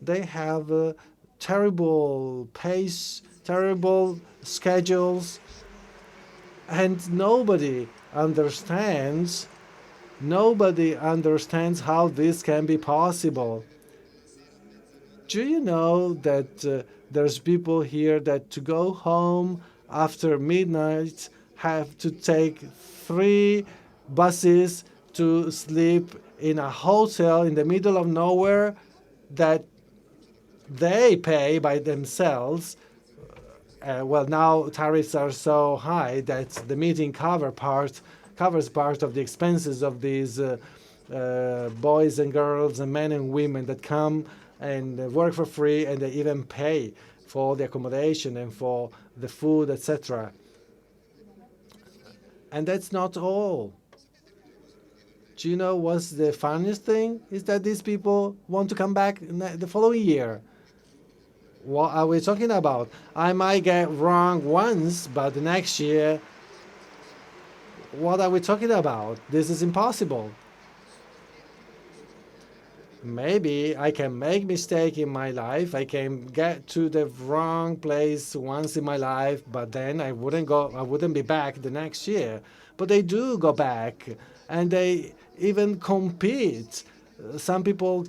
They have terrible pace, terrible schedules, and nobody understands how this can be possible. Do you know that there's people here that to go home after midnight have to take 3 buses to sleep in a hotel in the middle of nowhere that they pay by themselves? Well, now tariffs are so high that the meeting covers part of the expenses of these boys and girls and men and women that come and work for free, and they even pay for the accommodation and for the food, etc. And that's not all. Do you know what's the funniest thing? Is that these people want to come back the following year. What are we talking about? I might get wrong once, but the next year, what are we talking about? This is impossible. Maybe I can make mistake in my life. I can get to the wrong place once in my life, but then I wouldn't be back the next year. But they do go back, and they even compete. Some people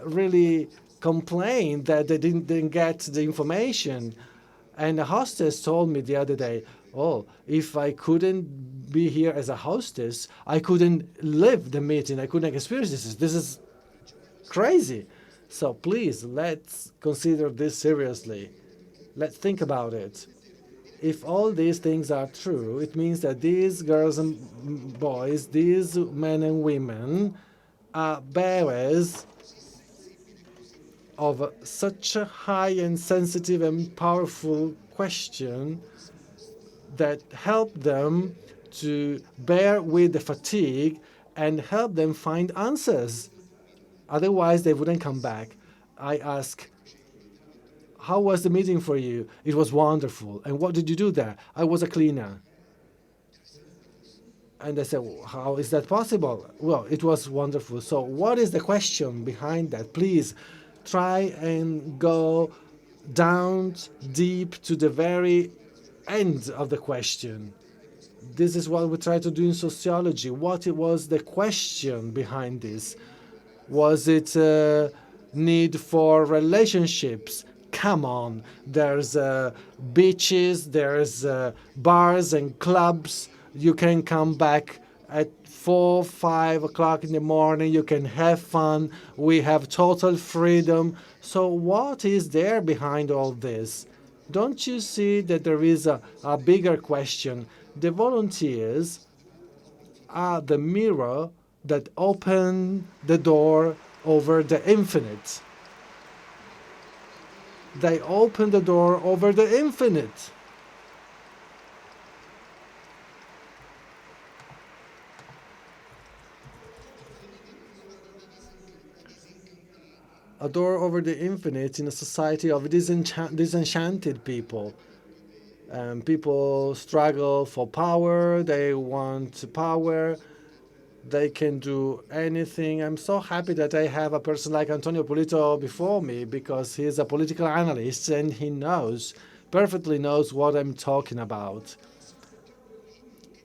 really complain that they didn't get the information. And a hostess told me the other day, "Oh, if I couldn't be here as a hostess, I couldn't live the meeting. I couldn't experience this. This is crazy." So please, let's consider this seriously. Let's think about it. If all these things are true, it means that these girls and boys, these men and women, are bearers of such a high and sensitive and powerful question that help them to bear with the fatigue and help them find answers. Otherwise, they wouldn't come back. I ask, how was the meeting for you? It was wonderful. And what did you do there? I was a cleaner. And I said, "Well, how is that possible?" Well, it was wonderful. So what is the question behind that? Please try and go down deep to the very end of the question. This is what we try to do in sociology. What was the question behind this? Was it a need for relationships? Come on, there's beaches, there's bars and clubs. You can come back at 4, 5 o'clock in the morning. You can have fun. We have total freedom. So what is there behind all this? Don't you see that there is a bigger question? The volunteers are the mirror that open the door over the infinite. They open the door over the infinite. A door over the infinite in a society of disenchanted people. People struggle for power, they want power, they can do anything. I'm so happy that I have a person like Antonio Polito before me, because he's a political analyst and he perfectly knows what I'm talking about.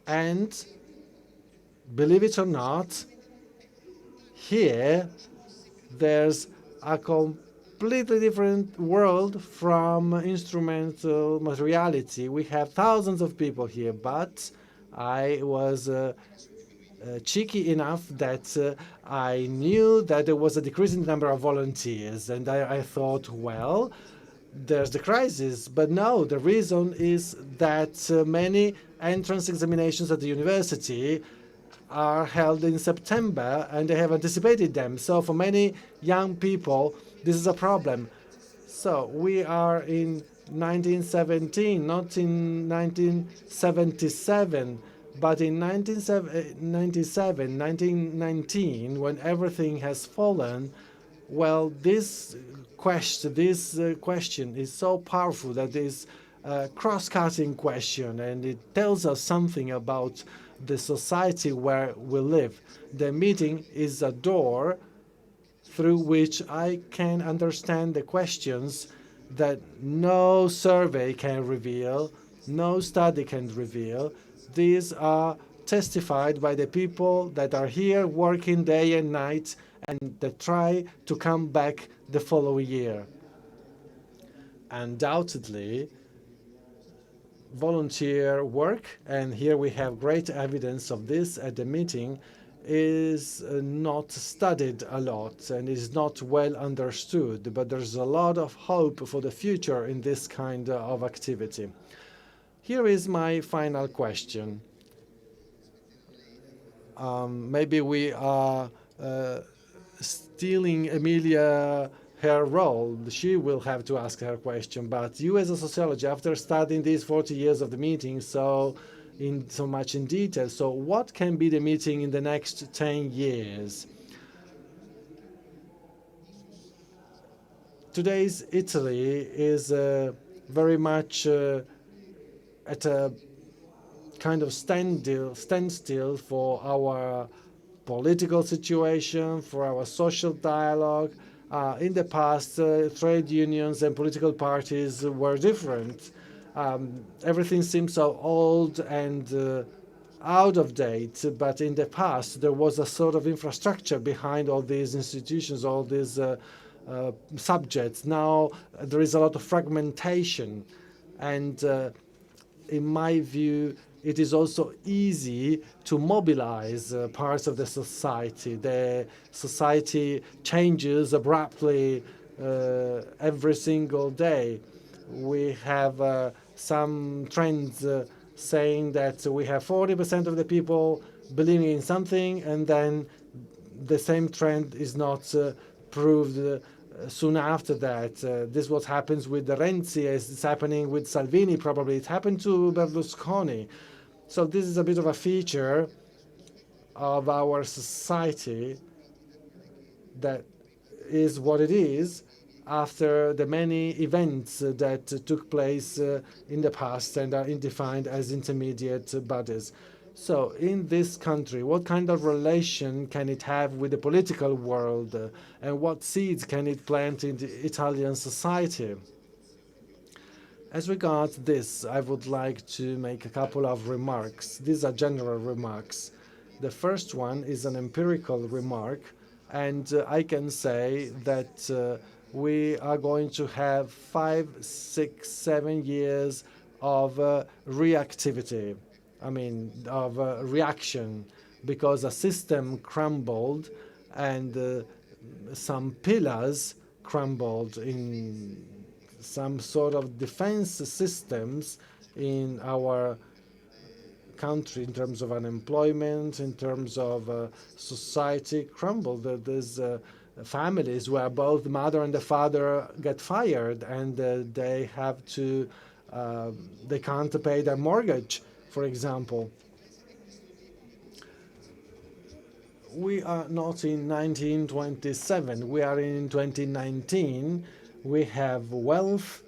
And believe it or not, here there's a completely different world from instrumental materiality. We have thousands of people here, but I was cheeky enough that I knew that there was a decreasing number of volunteers, and I thought, well, there's the crisis. But no, the reason is that many entrance examinations at the university are held in September, and they have anticipated them. So for many young people, this is a problem. So we are in 1917, not in 1977, but in 1997, 1919, when everything has fallen. Well, this question is so powerful that it's a cross-cutting question, and it tells us something about the society where we live. The meeting is a door through which I can understand the questions that no survey can reveal, no study can reveal. These are testified by the people that are here working day and night and that try to come back the following year. Undoubtedly, volunteer work, and here we have great evidence of this at the meeting, is not studied a lot and is not well understood, but there's a lot of hope for the future in this kind of activity. Here is my final question. Maybe we are stealing Emilia her role. She will have to ask her question. But you as a sociologist, after studying these 40 years of the meeting so much in detail, so what can be the meeting in the next 10 years? Today's Italy is very much at a kind of standstill for our political situation, for our social dialogue. In the past, trade unions and political parties were different. Everything seems so old and out of date, but in the past there was a sort of infrastructure behind all these institutions, all these subjects. Now there is a lot of fragmentation, and in my view, it is also easy to mobilize parts of the society. The society changes abruptly every single day. We have some trends saying that we have 40% of the people believing in something, and then the same trend is not proved soon after that. This is what happens with the Renzi, as it's happening with Salvini probably. It happened to Berlusconi. So this is a bit of a feature of our society that is what it is. after the many events that took place in the past and are defined as intermediate bodies. So in this country, what kind of relation can it have with the political world, and what seeds can it plant in the Italian society? As regards this, I would like to make a couple of remarks. These are general remarks. The first one is an empirical remark, and I can say that we are going to have 5, 6, 7 years of reactivity. Of reaction, because a system crumbled and some pillars crumbled in some sort of defense systems in our country, in terms of unemployment, in terms of society crumbled. There's families where both the mother and the father get fired, and they have to, they can't pay their mortgage, for example. We are not in 1927, we are in 2019. We have wealth,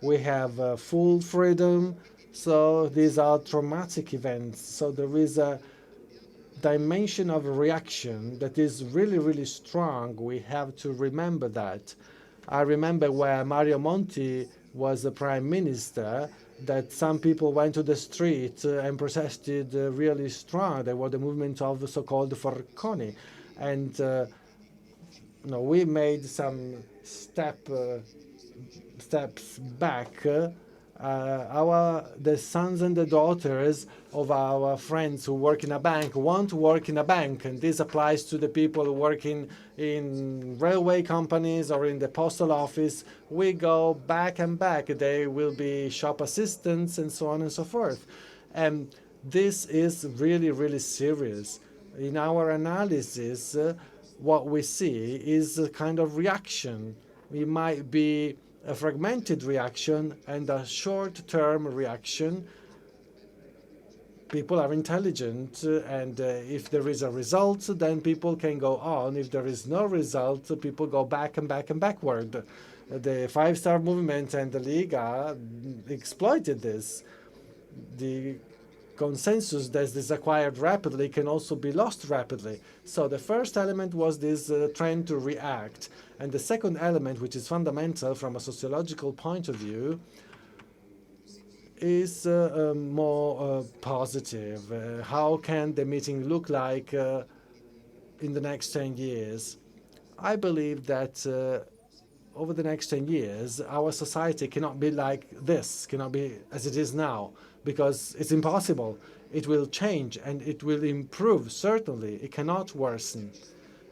we have full freedom, so these are traumatic events. So there is a dimension of reaction that is really, really strong. We have to remember that. I remember where Mario Monti was the prime minister, that some people went to the street and protested really strong. There was the movement of the so-called Forconi. And we made some steps back. The sons and the daughters of our friends who work in a bank want to work in a bank, and this applies to the people working in railway companies or in the postal office. We go back and back. They will be shop assistants and so on and so forth. And this is really, really serious. In our analysis, what we see is a kind of reaction. It might be a fragmented reaction and a short-term reaction. People are intelligent, and if there is a result, then people can go on. If there is no result, people go back and back and backward. The Five-Star Movement and the Liga exploited this. The consensus that is acquired rapidly can also be lost rapidly. So the first element was this trend to react. And the second element, which is fundamental from a sociological point of view, is more positive. How can the meeting look like in the next 10 years? I believe that over the next 10 years, our society cannot be like this, cannot be as it is now, because it's impossible. It will change and it will improve, certainly. It cannot worsen,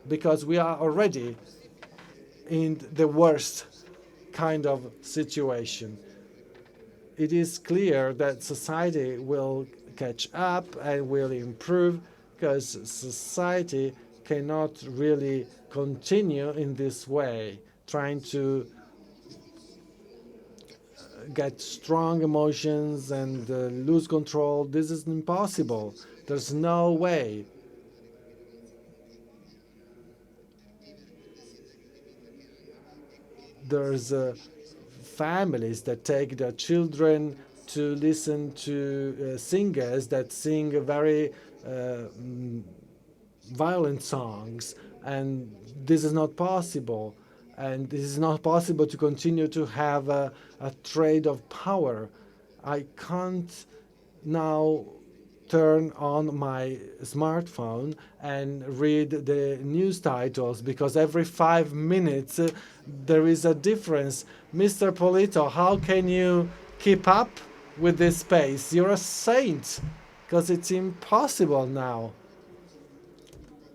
because we are already in the worst kind of situation. It is clear that society will catch up and will improve, because society cannot really continue in this way, trying to get strong emotions and lose control. This is impossible. There's no way. There's families that take their children to listen to singers that sing very violent songs, and this is not possible. And this is not possible to continue to have a trade of power. I can't now turn on my smartphone and read the news titles, because every 5 minutes there is a difference. Mr. Polito, how can you keep up with this pace? You're a saint, because it's impossible now.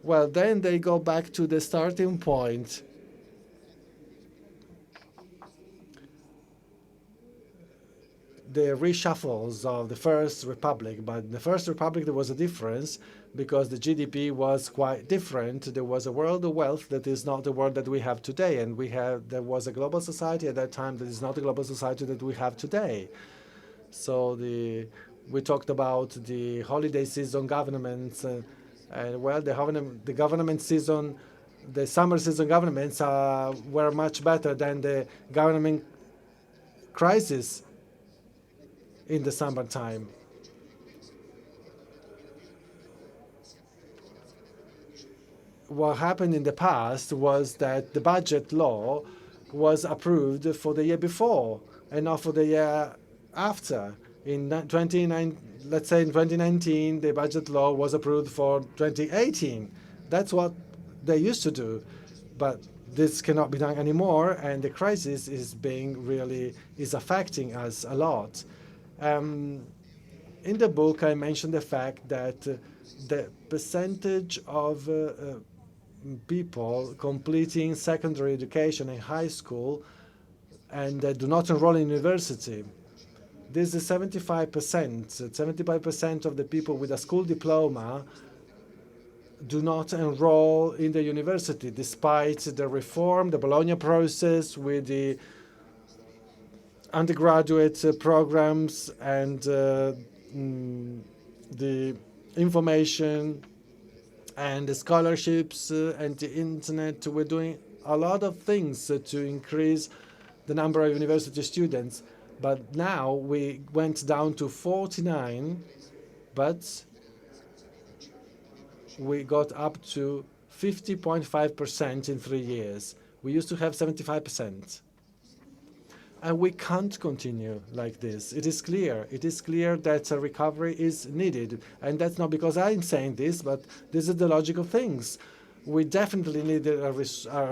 Well, then they go back to the starting point. The reshuffles of the First Republic, but in the First Republic there was a difference, because the GDP was quite different. There was a world of wealth that is not the world that we have today, and there was a global society at that time that is not the global society that we have today. So we talked about the holiday season governments, and well, the government season the summer season governments were much better than the government crisis in the summertime. What happened in the past was that the budget law was approved for the year before and not for the year after. Let's say in 2019, the budget law was approved for 2018. That's what they used to do, but this cannot be done anymore, and the crisis is affecting us a lot. In the book, I mentioned the fact that the percentage of people completing secondary education in high school and that do not enroll in university, this is 75%. 75% of the people with a school diploma do not enroll in the university, despite the reform, the Bologna process with the undergraduate programs and the information and the scholarships and the internet. We're doing a lot of things to increase the number of university students. But now we went down to 49, but we got up to 50.5% in 3 years. We used to have 75%. And we can't continue like this. It is clear. It is clear that a recovery is needed. And that's not because I'm saying this, but this is the logic of things. We definitely need a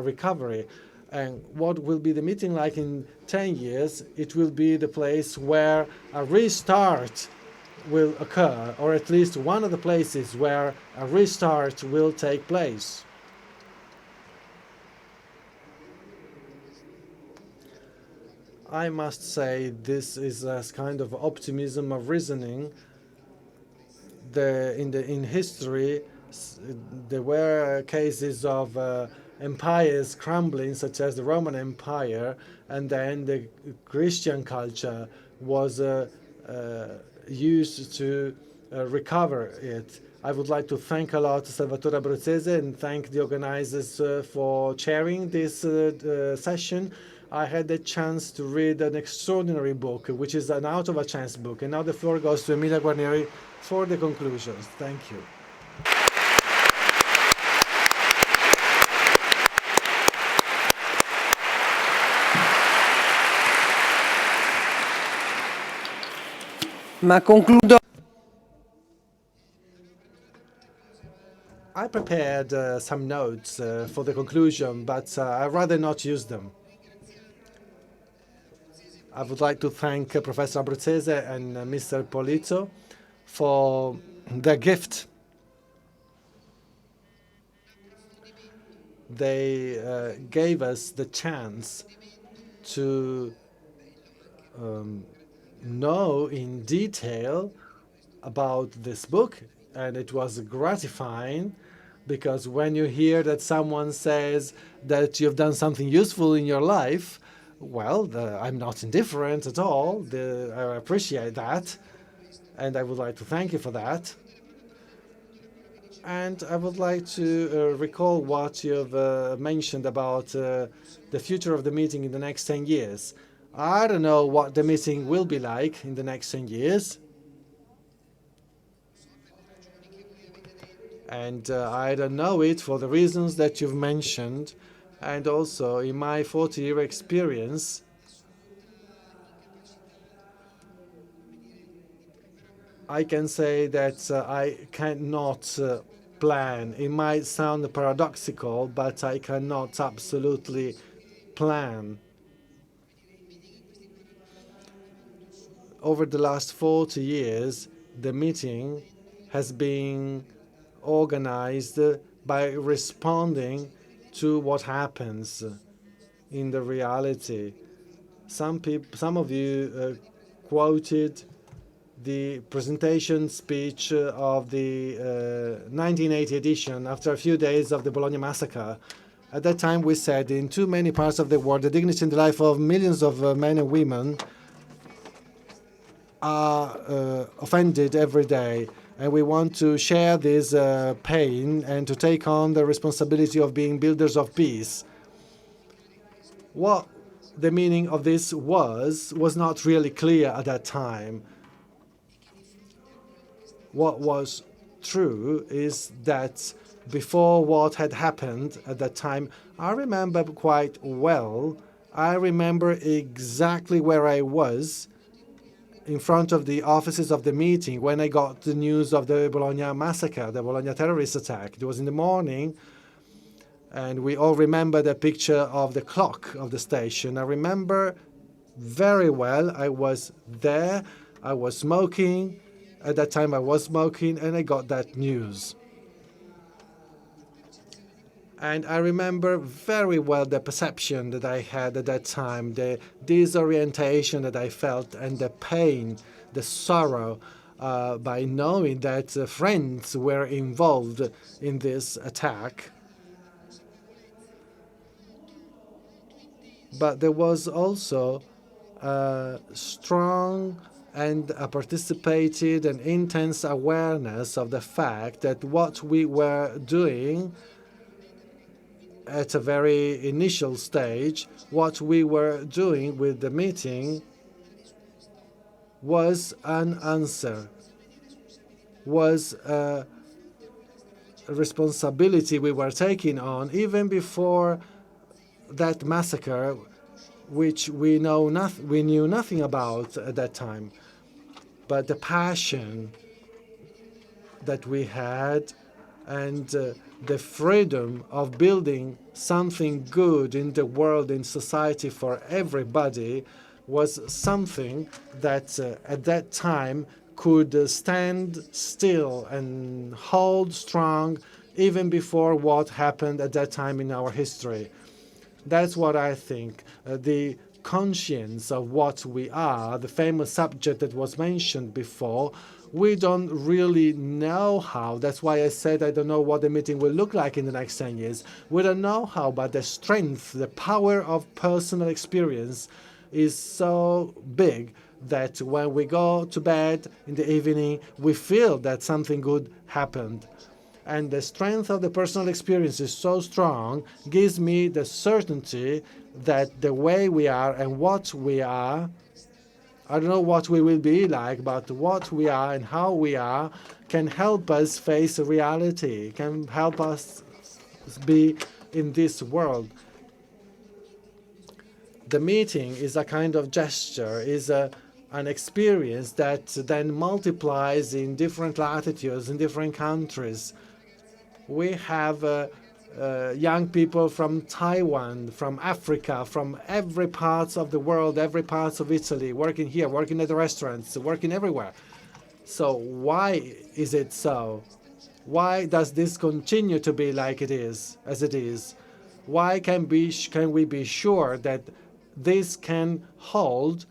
recovery. And what will be the meeting like in 10 years? It will be the place where a restart will occur, or at least one of the places where a restart will take place. I must say this is a kind of optimism of reasoning. In history, there were cases of empires crumbling, such as the Roman Empire, and then the Christian culture was used to recover it. I would like to thank a lot Salvatore Abbruzzese and thank the organizers for chairing this session. I had the chance to read an extraordinary book, which is an out-of-a-chance book. And now the floor goes to Emilia Guarnieri for the conclusions. Thank you. Ma concludo. I prepared some notes for the conclusion, but I'd rather not use them. I would like to thank Professor Abbruzzese and Mr. Polito for their gift. They gave us the chance to know in detail about this book, and it was gratifying because when you hear that someone says that you've done something useful in your life, well, I'm not indifferent at all. I appreciate that, and I would like to thank you for that. And I would like to recall what you've mentioned about the future of the meeting in the next 10 years. I don't know what the meeting will be like in the next 10 years. And I don't know it for the reasons that you've mentioned. And also, in my 40-year experience, I can say that I cannot plan. It might sound paradoxical, but I cannot absolutely plan. Over the last 40 years, the meeting has been organized by responding to what happens in the reality. Some of you quoted the presentation speech of the 1980 edition after a few days of the Bologna massacre. At that time, we said, in too many parts of the world, the dignity and the life of millions of men and women are offended every day. and we want to share this pain and to take on the responsibility of being builders of peace. What the meaning of this was not really clear at that time. What was true is that before what had happened at that time, I remember quite well. I remember exactly where I was in front of the offices of the meeting when I got the news of the Bologna massacre, the Bologna terrorist attack. It was in the morning, and we all remember the picture of the clock of the station. I remember very well. I was there. I was smoking. At that time, I was smoking, and I got that news. And I remember very well the perception that I had at that time, the disorientation that I felt, and the pain, the sorrow, by knowing that friends were involved in this attack. But there was also a strong and a participated and intense awareness of the fact that what we were doing at a very initial stage, what we were doing with the meeting was an answer, was a responsibility we were taking on even before that massacre, which we knew nothing about at that time. But the passion that we had and the freedom of building something good in the world, in society for everybody, was something that at that time could stand still and hold strong even before what happened at that time in our history. That's what I think. The conscience of what we are, the famous subject that was mentioned before, we don't really know how. That's why I said I don't know what the meeting will look like in the next 10 years. We don't know how, but the strength, the power of personal experience is so big that when we go to bed in the evening, we feel that something good happened. And the strength of the personal experience is so strong, gives me the certainty that the way we are and what we are, I don't know what we will be like, but what we are and how we are can help us face reality, can help us be in this world. The meeting is a kind of gesture, is an experience that then multiplies in different latitudes, in different countries. We have young people from Taiwan, from Africa, from every part of the world, every part of Italy, working here, working at the restaurants, working everywhere. So why is it so? Why does this continue to be like it is, as it is? Why can we be sure that this can hold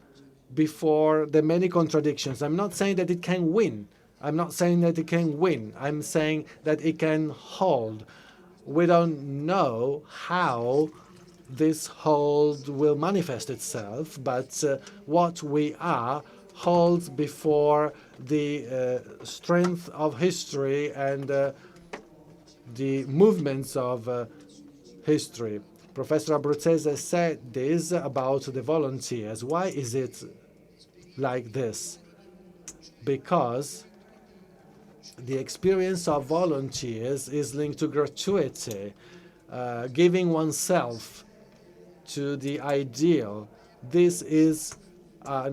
before the many contradictions? I'm not saying that it can win. I'm not saying that it can win. I'm saying that it can hold. We don't know how this hold will manifest itself, but what we are holds before the strength of history and the movements of history. Professor Abbruzzese said this about the volunteers. Why is it like this? Because the experience of volunteers is linked to gratuity, giving oneself to the ideal. This is a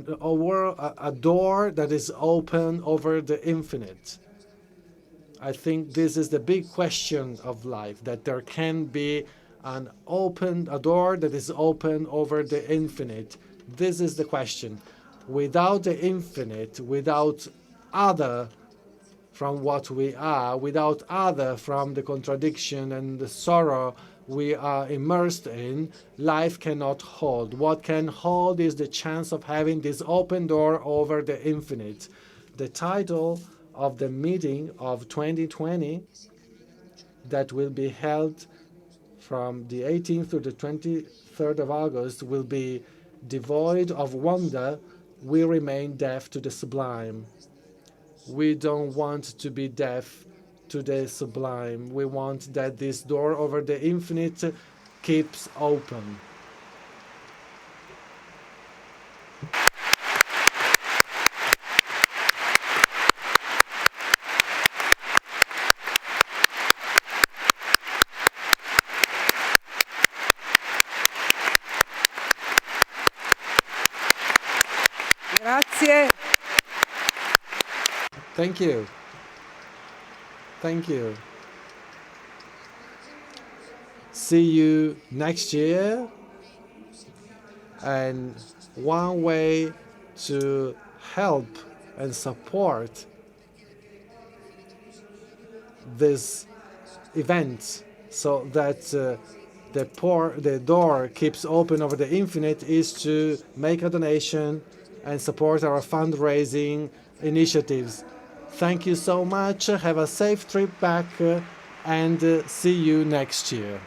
door that is open over the infinite. I think this is the big question of life, that there can be a door that is open over the infinite. This is the question. Without the infinite, without other from what we are, without other from the contradiction and the sorrow we are immersed in, life cannot hold. What can hold is the chance of having this open door over the infinite. The title of the meeting of 2020 that will be held from the 18th to the 23rd of August will be "Devoid of Wonder, We Remain Deaf to the Sublime." We don't want to be deaf to the sublime. We want that this door over the infinite keeps open. Grazie. Thank you. Thank you. See you next year. And one way to help and support this event so that the door keeps open over the infinite is to make a donation and support our fundraising initiatives. Thank you so much. Have a safe trip back and see you next year.